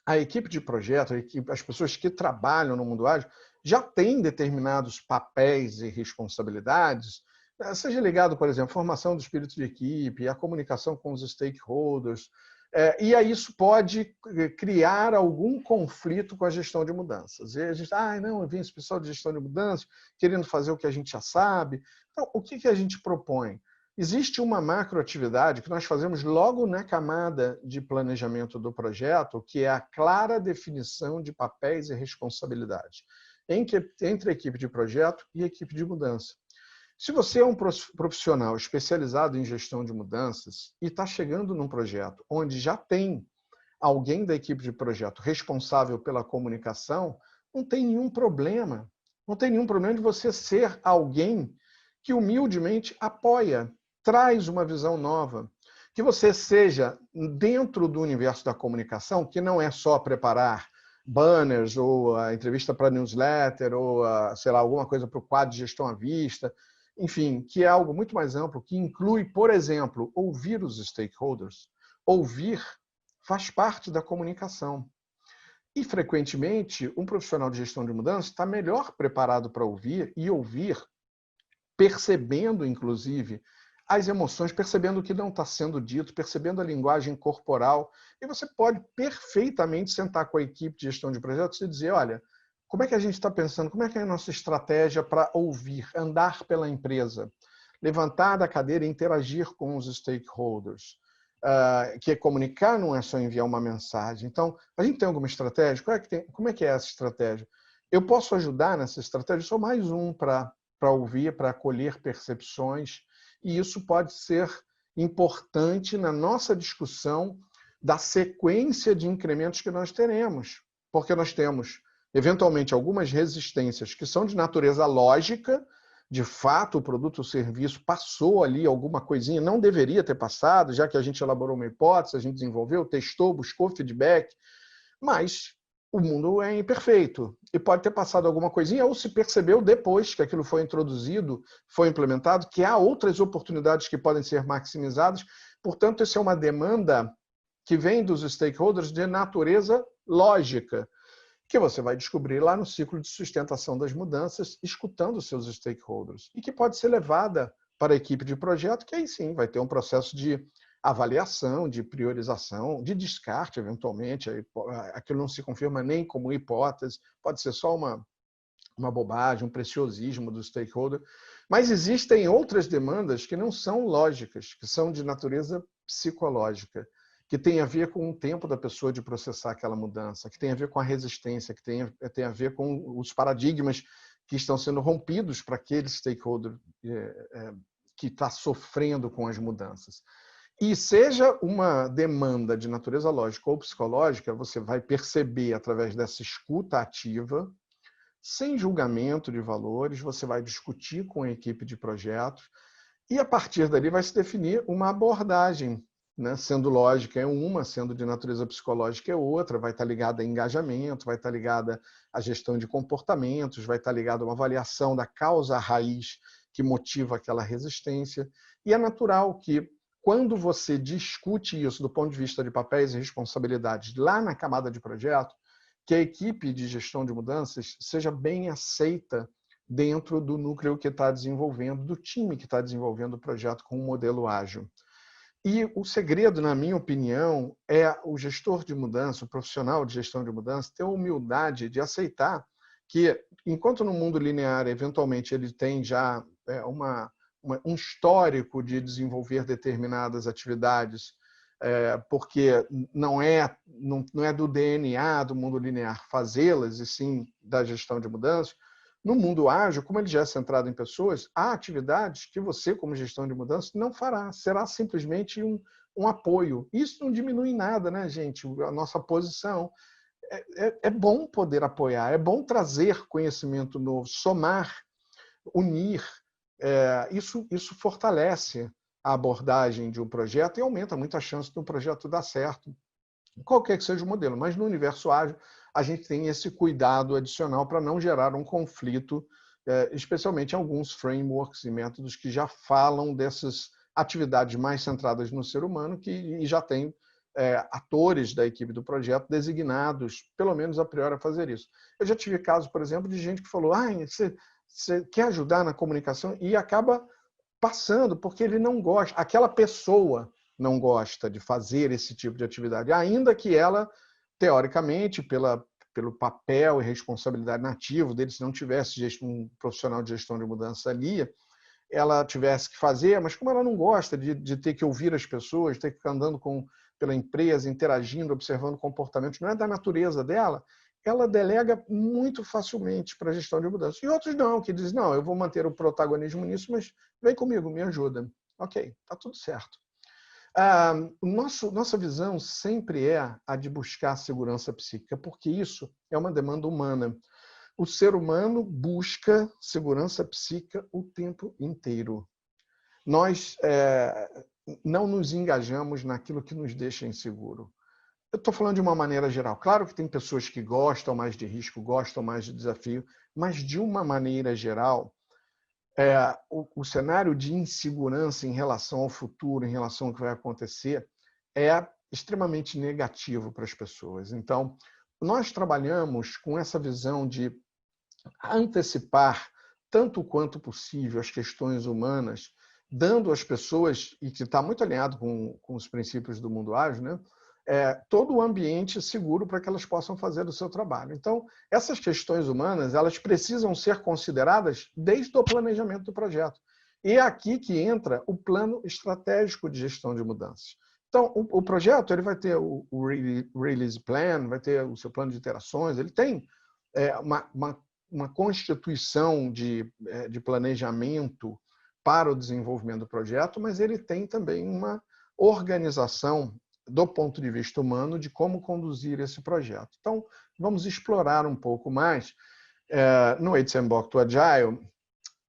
a equipe de projeto, as pessoas que trabalham no mundo ágil, já têm determinados papéis e responsabilidades, seja ligado, por exemplo, à formação do espírito de equipe, à comunicação com os stakeholders, e aí isso pode criar algum conflito com a gestão de mudanças. E a gente, não, eu vim esse pessoal de gestão de mudanças querendo fazer o que a gente já sabe. Então, o que a gente propõe? Existe uma macroatividade que nós fazemos logo na camada de planejamento do projeto, que é a clara definição de papéis e responsabilidades entre a equipe de projeto e a equipe de mudança. Se você é um profissional especializado em gestão de mudanças e está chegando num projeto onde já tem alguém da equipe de projeto responsável pela comunicação, não tem nenhum problema. Não tem nenhum problema de você ser alguém que humildemente apoia, traz uma visão nova. Que você seja dentro do universo da comunicação, que não é só preparar banners ou a entrevista para newsletter ou, sei lá, alguma coisa para o quadro de gestão à vista, enfim, que é algo muito mais amplo, que inclui, por exemplo, ouvir os stakeholders. Ouvir faz parte da comunicação. E, frequentemente, um profissional de gestão de mudança está melhor preparado para ouvir e ouvir, percebendo, inclusive, as emoções, percebendo o que não está sendo dito, percebendo a linguagem corporal. E você pode perfeitamente sentar com a equipe de gestão de projetos e dizer, olha, como é que a gente está pensando, como é que é a nossa estratégia para ouvir, andar pela empresa, levantar da cadeira e interagir com os stakeholders. Que é comunicar, não é só enviar uma mensagem. Então, a gente tem alguma estratégia? Como é que é essa estratégia? Eu posso ajudar nessa estratégia? Eu sou mais um para ouvir, para acolher percepções, e isso pode ser importante na nossa discussão da sequência de incrementos que nós teremos, porque nós temos, eventualmente, algumas resistências que são de natureza lógica. De fato, o produto ou serviço passou ali alguma coisinha, não deveria ter passado, já que a gente elaborou uma hipótese, a gente desenvolveu, testou, buscou feedback, mas o mundo é imperfeito e pode ter passado alguma coisinha ou se percebeu depois que aquilo foi introduzido, foi implementado, que há outras oportunidades que podem ser maximizadas. Portanto, essa é uma demanda que vem dos stakeholders de natureza lógica, que você vai descobrir lá no ciclo de sustentação das mudanças, escutando os seus stakeholders, e que pode ser levada para a equipe de projeto, que aí sim vai ter um processo de avaliação, de priorização, de descarte, eventualmente. Aquilo não se confirma nem como hipótese, pode ser só uma bobagem, um preciosismo do stakeholder. Mas existem outras demandas que não são lógicas, que são de natureza psicológica, que tem a ver com o tempo da pessoa de processar aquela mudança, que tem a ver com a resistência, que tem a ver com os paradigmas que estão sendo rompidos para aquele stakeholder que está sofrendo com as mudanças. E seja uma demanda de natureza lógica ou psicológica, você vai perceber através dessa escuta ativa, sem julgamento de valores, você vai discutir com a equipe de projetos e, a partir dali, vai se definir uma abordagem, né? Sendo lógica é uma, sendo de natureza psicológica é outra, vai estar ligada a engajamento, vai estar ligada à gestão de comportamentos, vai estar ligada a uma avaliação da causa raiz que motiva aquela resistência. E é natural que, quando você discute isso do ponto de vista de papéis e responsabilidades lá na camada de projeto, que a equipe de gestão de mudanças seja bem aceita dentro do núcleo que está desenvolvendo, do time que está desenvolvendo o projeto com um modelo ágil. E o segredo, na minha opinião, é o gestor de mudança, o profissional de gestão de mudança, ter a humildade de aceitar que, enquanto no mundo linear, eventualmente, ele tem já um histórico de desenvolver determinadas atividades, porque não é do DNA do mundo linear fazê-las, e sim da gestão de mudanças. No mundo ágil, como ele já é centrado em pessoas, há atividades que você, como gestão de mudança, não fará. Será simplesmente um apoio. Isso não diminui nada, né, gente? A nossa posição. É bom poder apoiar, é bom trazer conhecimento novo, somar, unir. Isso fortalece a abordagem de um projeto e aumenta muito a chance de um projeto dar certo, qualquer que seja o modelo. Mas no universo ágil, a gente tem esse cuidado adicional para não gerar um conflito, especialmente em alguns frameworks e métodos que já falam dessas atividades mais centradas no ser humano e já tem atores da equipe do projeto designados, pelo menos a priori, a fazer isso. Eu já tive casos, por exemplo, de gente que falou: você quer ajudar na comunicação? E acaba passando, porque ele não gosta, aquela pessoa não gosta de fazer esse tipo de atividade, ainda que ela, teoricamente, pelo papel e responsabilidade nativo dele, se não tivesse um profissional de gestão de mudança ali, ela tivesse que fazer, mas como ela não gosta de ter que ouvir as pessoas, ter que ficar andando pela empresa, interagindo, observando comportamentos, não é da natureza dela, ela delega muito facilmente para a gestão de mudança. E outros não, que dizem, não, eu vou manter o protagonismo nisso, mas vem comigo, me ajuda. Ok, está tudo certo. Nossa visão sempre é a de buscar segurança psíquica, porque isso é uma demanda humana. O ser humano busca segurança psíquica o tempo inteiro. Nós não nos engajamos naquilo que nos deixa inseguro. Eu estou falando de uma maneira geral. Claro que tem pessoas que gostam mais de risco, gostam mais de desafio, mas de uma maneira geral, o cenário de insegurança em relação ao futuro, em relação ao que vai acontecer, é extremamente negativo para as pessoas. Então, nós trabalhamos com essa visão de antecipar tanto quanto possível as questões humanas, dando às pessoas, e que está muito alinhado com os princípios do mundo ágil, né? Todo o ambiente seguro para que elas possam fazer o seu trabalho. Então, essas questões humanas, elas precisam ser consideradas desde o planejamento do projeto. E é aqui que entra o plano estratégico de gestão de mudanças. Então, o projeto ele vai ter o Release Plan, vai ter o seu plano de iterações, ele tem uma constituição de planejamento para o desenvolvimento do projeto, mas ele tem também uma organização do ponto de vista humano de como conduzir esse projeto. Então, vamos explorar um pouco mais no HCMBOK to Agile,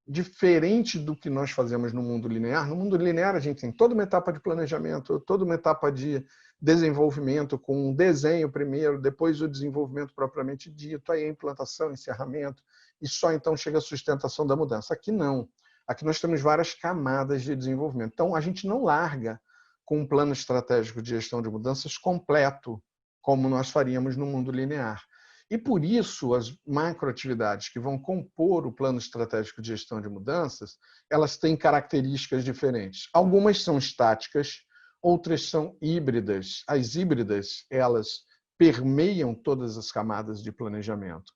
diferente do que nós fazemos no mundo linear. No mundo linear, a gente tem toda uma etapa de planejamento, toda uma etapa de desenvolvimento, com um desenho primeiro, depois o desenvolvimento propriamente dito, aí a implantação, encerramento, e só então chega a sustentação da mudança. Aqui não. Aqui nós temos várias camadas de desenvolvimento. Então, a gente não larga com um plano estratégico de gestão de mudanças completo, como nós faríamos no mundo linear. E por isso, as macroatividades que vão compor o plano estratégico de gestão de mudanças, elas têm características diferentes. Algumas são estáticas, outras são híbridas. As híbridas, elas permeiam todas as camadas de planejamento.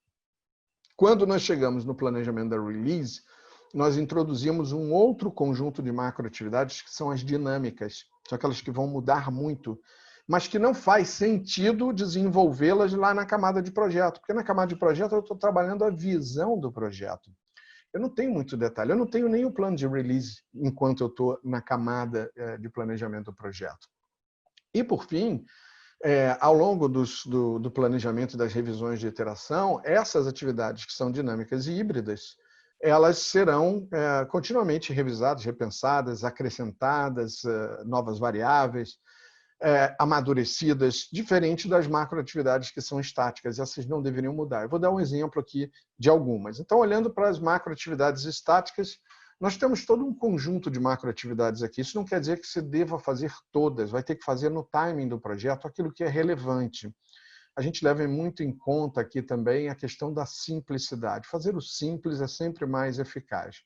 Quando nós chegamos no planejamento da release, nós introduzimos um outro conjunto de macroatividades que são as dinâmicas. São aquelas que vão mudar muito, mas que não faz sentido desenvolvê-las lá na camada de projeto, porque na camada de projeto eu estou trabalhando a visão do projeto. Eu não tenho muito detalhe, eu não tenho nem o plano de release enquanto eu estou na camada de planejamento do projeto. E, por fim, ao longo do planejamento das revisões de iteração, essas atividades que são dinâmicas e híbridas, elas serão continuamente revisadas, repensadas, acrescentadas, novas variáveis, amadurecidas, diferente das macroatividades que são estáticas. Essas não deveriam mudar. Eu vou dar um exemplo aqui de algumas. Então, olhando para as macroatividades estáticas, nós temos todo um conjunto de macroatividades aqui. Isso não quer dizer que se deva fazer todas, vai ter que fazer no timing do projeto aquilo que é relevante. A gente leva muito em conta aqui também a questão da simplicidade. Fazer o simples é sempre mais eficaz.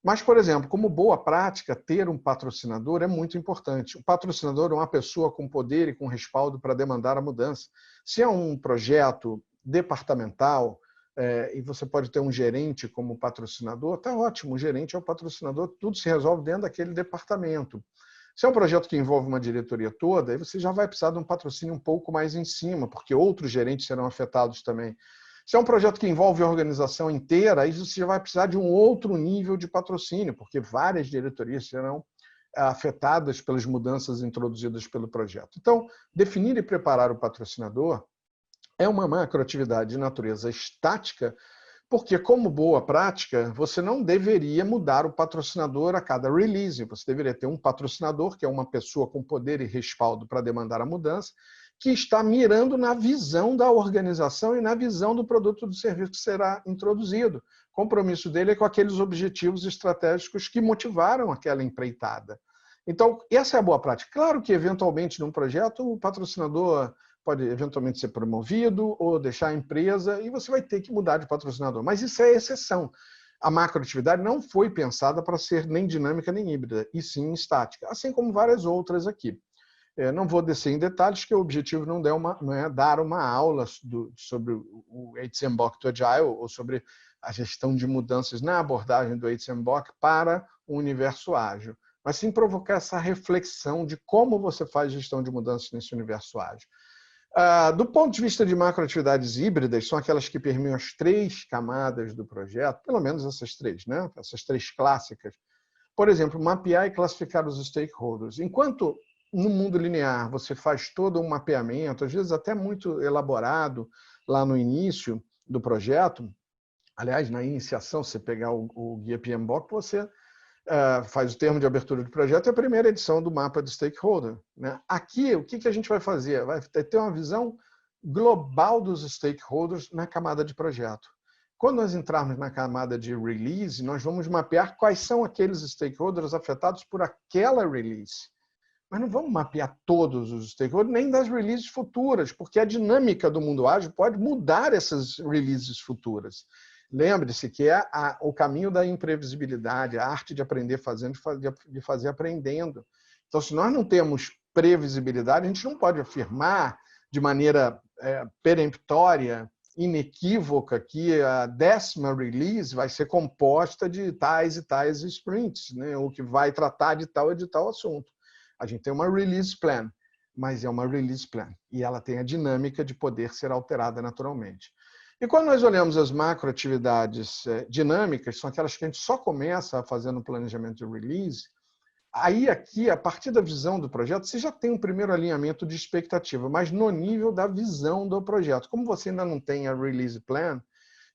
Mas, por exemplo, como boa prática, ter um patrocinador é muito importante. O patrocinador é uma pessoa com poder e com respaldo para demandar a mudança. Se é um projeto departamental e você pode ter um gerente como patrocinador, está ótimo, o gerente é o patrocinador, tudo se resolve dentro daquele departamento. Se é um projeto que envolve uma diretoria toda, aí você já vai precisar de um patrocínio um pouco mais em cima, porque outros gerentes serão afetados também. Se é um projeto que envolve a organização inteira, aí você já vai precisar de um outro nível de patrocínio, porque várias diretorias serão afetadas pelas mudanças introduzidas pelo projeto. Então, definir e preparar o patrocinador é uma macroatividade de natureza estática, porque, como boa prática, você não deveria mudar o patrocinador a cada release. Você deveria ter um patrocinador, que é uma pessoa com poder e respaldo para demandar a mudança, que está mirando na visão da organização e na visão do produto ou do serviço que será introduzido. O compromisso dele é com aqueles objetivos estratégicos que motivaram aquela empreitada. Então, essa é a boa prática. Claro que, eventualmente, num projeto, o patrocinador pode eventualmente ser promovido ou deixar a empresa e você vai ter que mudar de patrocinador. Mas isso é exceção. A macroatividade não foi pensada para ser nem dinâmica nem híbrida, e sim estática, assim como várias outras aqui. Não vou descer em detalhes, que o objetivo não é dar uma aula sobre o HCMBOK to Agile ou sobre a gestão de mudanças na abordagem do HCMBOK para o universo ágil, mas sim provocar essa reflexão de como você faz gestão de mudanças nesse universo ágil. Do ponto de vista de macroatividades híbridas, são aquelas que permeiam as 3 camadas do projeto, pelo menos essas 3, né? Essas 3 clássicas. Por exemplo, mapear e classificar os stakeholders. Enquanto no mundo linear você faz todo um mapeamento, às vezes até muito elaborado lá no início do projeto, aliás, na iniciação, se você pegar o guia PMBOK, você faz o termo de abertura do projeto e a primeira edição do mapa de stakeholder, né? Aqui, o que a gente vai fazer? Vai ter uma visão global dos stakeholders na camada de projeto. Quando nós entrarmos na camada de release, nós vamos mapear quais são aqueles stakeholders afetados por aquela release. mas não vamos mapear todos os stakeholders, nem das releases futuras, porque a dinâmica do mundo ágil pode mudar essas releases futuras. Lembre-se que é o caminho da imprevisibilidade, a arte de aprender fazendo, de fazer aprendendo. Então, se nós não temos previsibilidade, a gente não pode afirmar de maneira peremptória, inequívoca, que a 10ª release vai ser composta de tais e tais sprints, né? Ou que vai tratar de tal e de tal assunto. A gente tem uma release plan, mas é uma release plan. E ela tem a dinâmica de poder ser alterada naturalmente. E quando nós olhamos as macroatividades dinâmicas, são aquelas que a gente só começa a fazer no planejamento de release, aí aqui, a partir da visão do projeto, você já tem um primeiro alinhamento de expectativa, mas no nível da visão do projeto. Como você ainda não tem a release plan,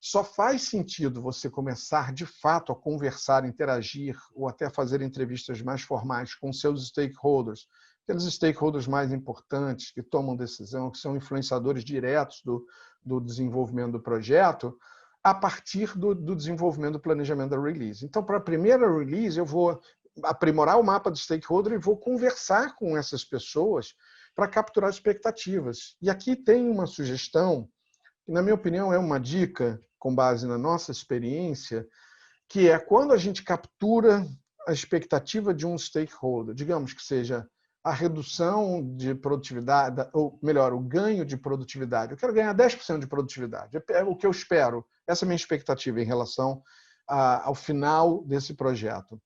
só faz sentido você começar, de fato, a conversar, interagir ou até fazer entrevistas mais formais com seus stakeholders, aqueles stakeholders mais importantes que tomam decisão, que são influenciadores diretos do desenvolvimento do projeto, a partir do desenvolvimento do planejamento da release. Então, para a primeira release, eu vou aprimorar o mapa do stakeholder e vou conversar com essas pessoas para capturar expectativas. E aqui tem uma sugestão, que, na minha opinião, é uma dica, com base na nossa experiência, que é quando a gente captura a expectativa de um stakeholder, digamos que seja a redução de produtividade, ou melhor, o ganho de produtividade. Eu quero ganhar 10% de produtividade. É o que eu espero. Essa é a minha expectativa em relação ao final desse projeto.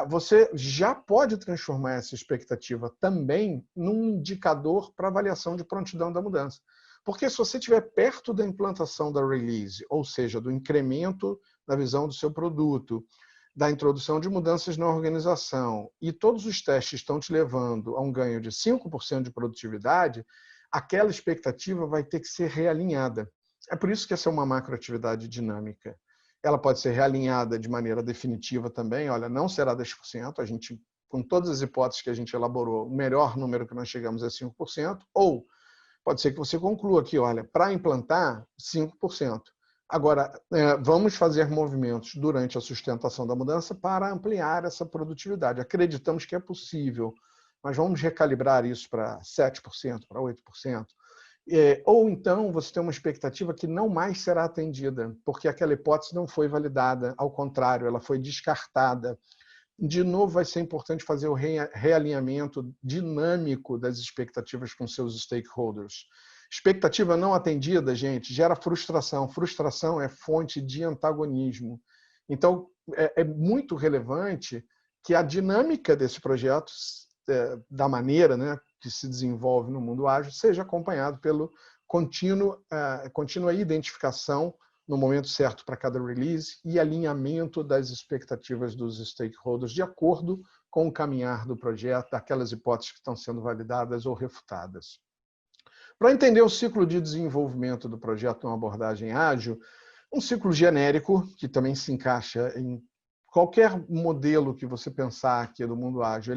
Você já pode transformar essa expectativa também num indicador para avaliação de prontidão da mudança. Porque se você estiver perto da implantação da release, ou seja, do incremento da visão do seu produto, da introdução de mudanças na organização, e todos os testes estão te levando a um ganho de 5% de produtividade, aquela expectativa vai ter que ser realinhada. É por isso que essa é uma macroatividade dinâmica. Ela pode ser realinhada de maneira definitiva também, olha, não será 10%, a gente, com todas as hipóteses que a gente elaborou, o melhor número que nós chegamos é 5%, ou pode ser que você conclua aqui, olha, para implantar, 5%. Agora, vamos fazer movimentos durante a sustentação da mudança para ampliar essa produtividade. Acreditamos que é possível, mas vamos recalibrar isso para 7%, para 8%. Ou então você tem uma expectativa que não mais será atendida, porque aquela hipótese não foi validada, ao contrário, ela foi descartada. De novo, vai ser importante fazer o realinhamento dinâmico das expectativas com seus stakeholders. Expectativa não atendida, gente, gera frustração. Frustração é fonte de antagonismo. Então, é muito relevante que a dinâmica desse projeto, da maneira, né, que se desenvolve no mundo ágil, seja acompanhado pelo contínua identificação no momento certo para cada release e alinhamento das expectativas dos stakeholders de acordo com o caminhar do projeto, daquelas hipóteses que estão sendo validadas ou refutadas. Para entender o ciclo de desenvolvimento do projeto numa abordagem ágil, um ciclo genérico, que também se encaixa em qualquer modelo que você pensar aqui do mundo ágil,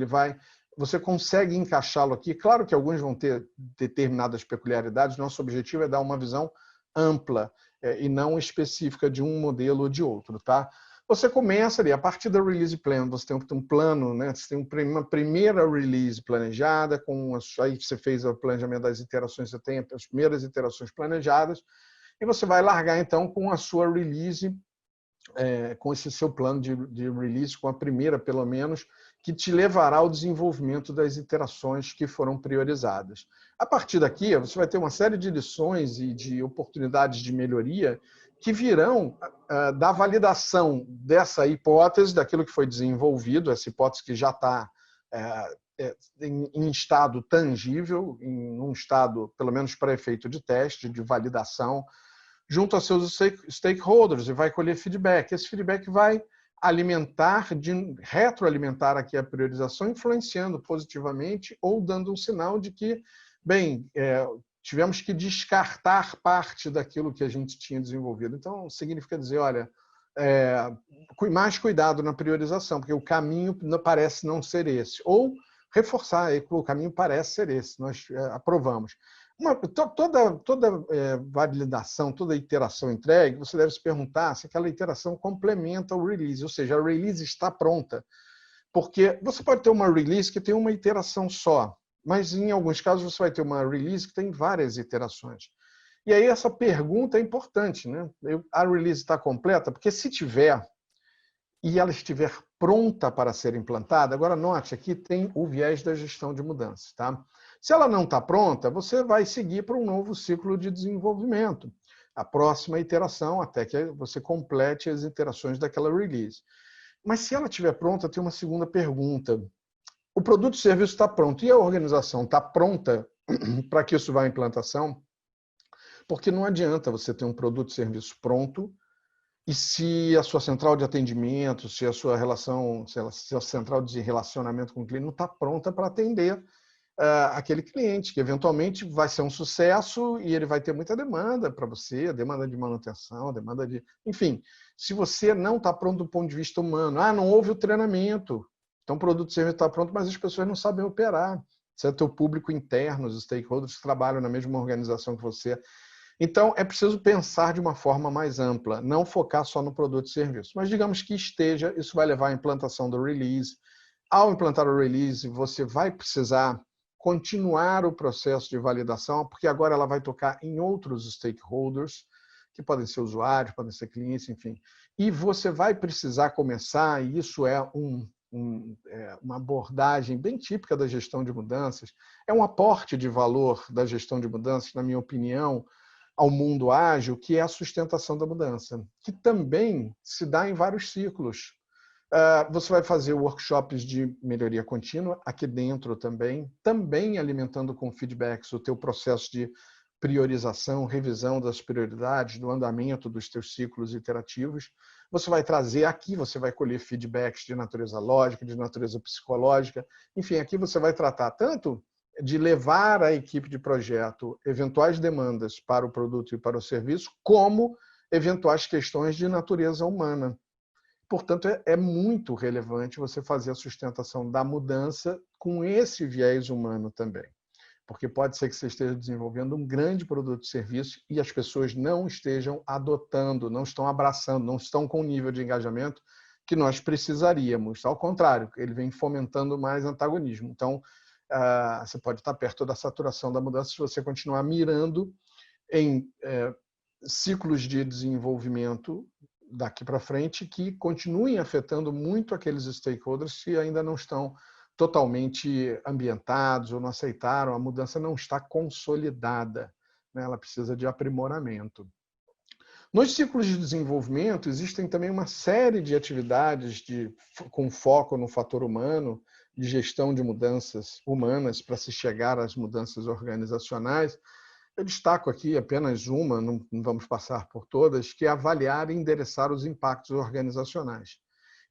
você consegue encaixá-lo aqui. Claro que alguns vão ter determinadas peculiaridades, nosso objetivo é dar uma visão ampla e não específica de um modelo ou de outro, tá? Você começa ali, a partir da release plan, você tem um plano, né? Você tem uma primeira release planejada, aí você fez o planejamento das iterações, você tem as primeiras iterações planejadas, e você vai largar, então, com a sua release, com esse seu plano de release, com a primeira, pelo menos, que te levará ao desenvolvimento das iterações que foram priorizadas. A partir daqui, você vai ter uma série de lições e de oportunidades de melhoria que virão da validação dessa hipótese, daquilo que foi desenvolvido, essa hipótese que já está em estado tangível, em um estado, pelo menos para efeito de teste, de validação, junto a seus stakeholders e vai colher feedback. Esse feedback vai retroalimentar aqui a priorização, influenciando positivamente ou dando um sinal de que, bem, tivemos que descartar parte daquilo que a gente tinha desenvolvido. Então, significa dizer, olha, mais cuidado na priorização, porque o caminho parece não ser esse. Ou reforçar, o caminho parece ser esse, nós aprovamos. Toda validação, toda iteração entregue, você deve se perguntar se aquela iteração complementa o release, ou seja, a release está pronta Porque você pode ter uma release que tem uma iteração só, mas em alguns casos você vai ter uma release que tem várias iterações. E aí essa pergunta é importante, né? A release está completa? Porque se tiver, e ela estiver pronta para ser implantada, agora note, aqui tem o viés da gestão de mudanças, tá? Se ela não está pronta, você vai seguir para um novo ciclo de desenvolvimento, a próxima iteração, até que você complete as iterações daquela release. Mas se ela estiver pronta, tem uma segunda pergunta. O produto e serviço está pronto e a organização está pronta para que isso vá à implantação? Porque não adianta você ter um produto e serviço pronto e se a sua central de atendimento, se a sua relação, se a sua central de relacionamento com o cliente não está pronta para atender aquele cliente, que eventualmente vai ser um sucesso e ele vai ter muita demanda para você, demanda de manutenção, demanda de... Enfim, se você não está pronto do ponto de vista humano, não houve o treinamento, então o produto e serviço está pronto, mas as pessoas não sabem operar. Você é teu público interno, os stakeholders que trabalham na mesma organização que você. Então, é preciso pensar de uma forma mais ampla, não focar só no produto e serviço. Mas digamos que esteja, isso vai levar à implantação do release. Ao implantar o release, você vai precisar continuar o processo de validação, porque agora ela vai tocar em outros stakeholders, que podem ser usuários, podem ser clientes, enfim. E você vai precisar começar, e isso é uma abordagem bem típica da gestão de mudanças, é um aporte de valor da gestão de mudanças, na minha opinião, ao mundo ágil, que é a sustentação da mudança, que também se dá em vários ciclos. Você vai fazer workshops de melhoria contínua aqui dentro também alimentando com feedbacks o teu processo de priorização, revisão das prioridades, do andamento dos teus ciclos iterativos. Você vai trazer aqui, você vai colher feedbacks de natureza lógica, de natureza psicológica. Enfim, aqui você vai tratar tanto de levar à equipe de projeto eventuais demandas para o produto e para o serviço, como eventuais questões de natureza humana. Portanto, é muito relevante você fazer a sustentação da mudança com esse viés humano também. Porque pode ser que você esteja desenvolvendo um grande produto e serviço e as pessoas não estejam adotando, não estão abraçando, não estão com o nível de engajamento que nós precisaríamos. Ao contrário, ele vem fomentando mais antagonismo. Então, você pode estar perto da saturação da mudança se você continuar mirando em ciclos de desenvolvimento daqui para frente que continuem afetando muito aqueles stakeholders que ainda não estão totalmente ambientados ou não aceitaram, a mudança não está consolidada, né? Ela precisa de aprimoramento. Nos ciclos de desenvolvimento, existem também uma série de atividades com foco no fator humano, de gestão de mudanças humanas para se chegar às mudanças organizacionais. Eu destaco aqui apenas uma, não vamos passar por todas, que é avaliar e endereçar os impactos organizacionais.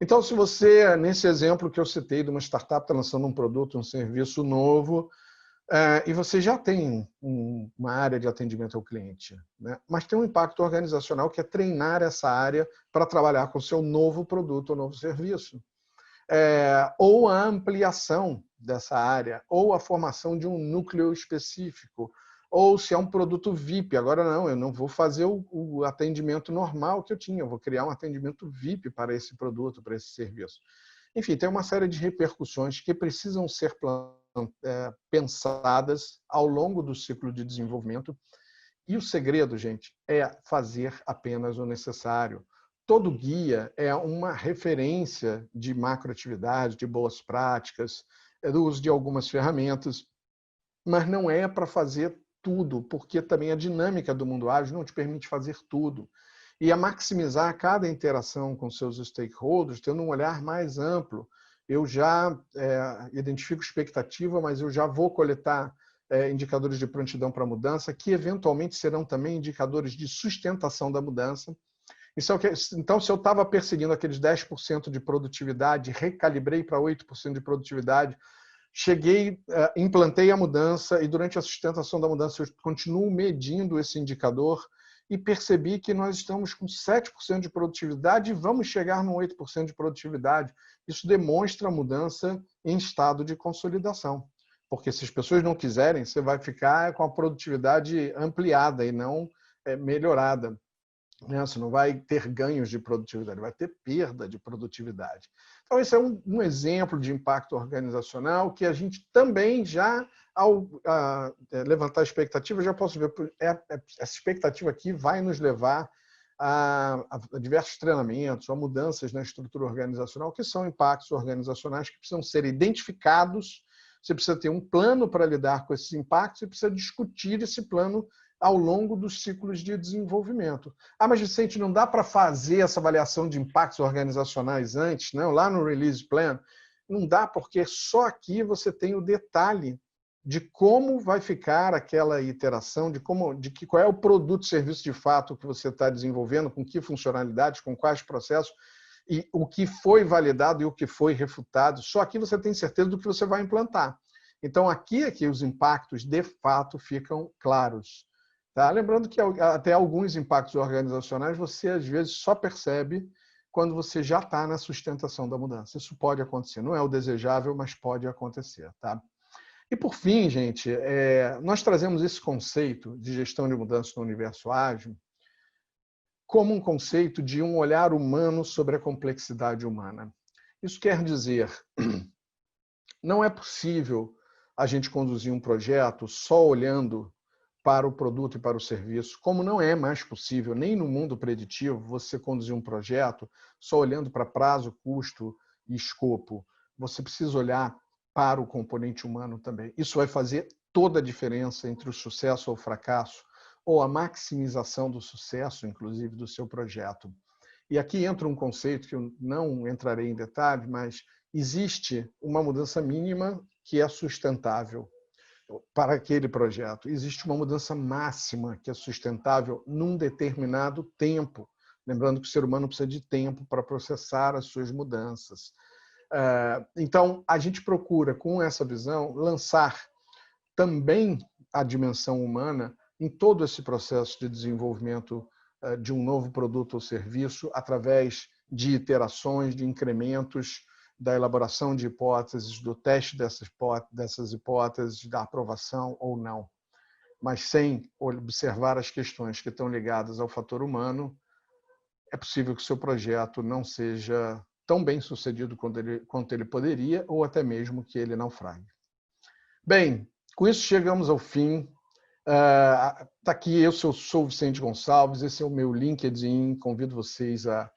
Então, se você, nesse exemplo que eu citei de uma startup está lançando um produto, um serviço novo, e você já tem uma área de atendimento ao cliente, né? Mas tem um impacto organizacional que é treinar essa área para trabalhar com o seu novo produto ou novo serviço. Ou a ampliação dessa área, ou a formação de um núcleo específico, ou se é um produto VIP. Agora não, eu não vou fazer o atendimento normal que eu tinha, eu vou criar um atendimento VIP para esse produto, para esse serviço. Enfim, tem uma série de repercussões que precisam ser pensadas ao longo do ciclo de desenvolvimento. E o segredo, gente, é fazer apenas o necessário. Todo guia é uma referência de macroatividade, de boas práticas, do uso de algumas ferramentas, mas não é para fazer tudo, porque também a dinâmica do mundo ágil não te permite fazer tudo. E a maximizar cada interação com seus stakeholders, tendo um olhar mais amplo. Eu já identifico expectativa, mas eu já vou coletar indicadores de prontidão para mudança, que eventualmente serão também indicadores de sustentação da mudança. Então, se eu estava perseguindo aqueles 10% de produtividade, recalibrei para 8% de produtividade, cheguei, implantei a mudança e durante a sustentação da mudança eu continuo medindo esse indicador e percebi que nós estamos com 7% de produtividade e vamos chegar no 8% de produtividade. Isso demonstra a mudança em estado de consolidação. Porque se as pessoas não quiserem, você vai ficar com a produtividade ampliada e não melhorada. né? Você não vai ter ganhos de produtividade, vai ter perda de produtividade. Então, esse é um exemplo de impacto organizacional que a gente também já, ao levantar a expectativa, já posso ver, essa expectativa aqui vai nos levar a diversos treinamentos, a mudanças na estrutura organizacional, que são impactos organizacionais que precisam ser identificados. Você precisa ter um plano para lidar com esses impactos e precisa discutir esse plano ao longo dos ciclos de desenvolvimento. Mas, Vicente, não dá para fazer essa avaliação de impactos organizacionais antes, não? Lá no Release Plan? Não dá, porque só aqui você tem o detalhe de como vai ficar aquela iteração, qual é o produto, serviço de fato que você está desenvolvendo, com que funcionalidades, com quais processos, e o que foi validado e o que foi refutado. Só aqui você tem certeza do que você vai implantar. Então, aqui é que os impactos, de fato, ficam claros. Tá? Lembrando que até alguns impactos organizacionais você, às vezes, só percebe quando você já está na sustentação da mudança. Isso pode acontecer. Não é o desejável, mas pode acontecer. Tá? E, por fim, gente, nós trazemos esse conceito de gestão de mudanças no universo ágil como um conceito de um olhar humano sobre a complexidade humana. Isso quer dizer, não é possível a gente conduzir um projeto só olhando para o produto e para o serviço, como não é mais possível, nem no mundo preditivo, você conduzir um projeto só olhando para prazo, custo e escopo. Você precisa olhar para o componente humano também. Isso vai fazer toda a diferença entre o sucesso ou o fracasso, ou a maximização do sucesso, inclusive, do seu projeto. E aqui entra um conceito que eu não entrarei em detalhe, mas existe uma mudança mínima que é sustentável para aquele projeto. Existe uma mudança máxima que é sustentável num determinado tempo. Lembrando que o ser humano precisa de tempo para processar as suas mudanças. Então, a gente procura, com essa visão, lançar também a dimensão humana em todo esse processo de desenvolvimento de um novo produto ou serviço, através de iterações, de incrementos, da elaboração de hipóteses, do teste dessas hipóteses, da aprovação ou não. Mas sem observar as questões que estão ligadas ao fator humano, é possível que o seu projeto não seja tão bem sucedido quanto ele poderia, ou até mesmo que ele naufrague. Bem, com isso chegamos ao fim. Está aqui, eu sou o Vicente Gonçalves, esse é o meu LinkedIn, convido vocês à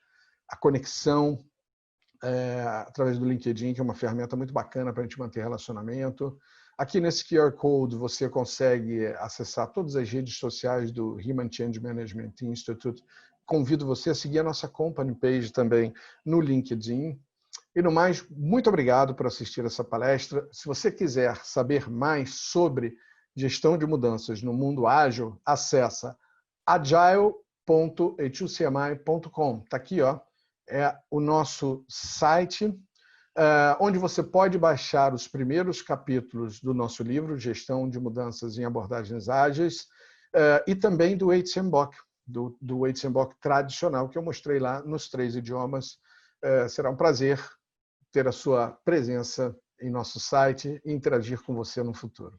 conexão através do LinkedIn, que é uma ferramenta muito bacana para a gente manter relacionamento. Aqui nesse QR Code você consegue acessar todas as redes sociais do Human Change Management Institute. Convido você a seguir a nossa company page também no LinkedIn. E no mais, muito obrigado por assistir essa palestra. Se você quiser saber mais sobre gestão de mudanças no mundo ágil, acessa agile.hucmi.com. Está aqui, ó. É o nosso site, onde você pode baixar os primeiros capítulos do nosso livro, Gestão de Mudanças em Abordagens Ágeis, e também do HCMBOK, do HCMBOK tradicional, que eu mostrei lá nos 3 idiomas. Será um prazer ter a sua presença em nosso site e interagir com você no futuro.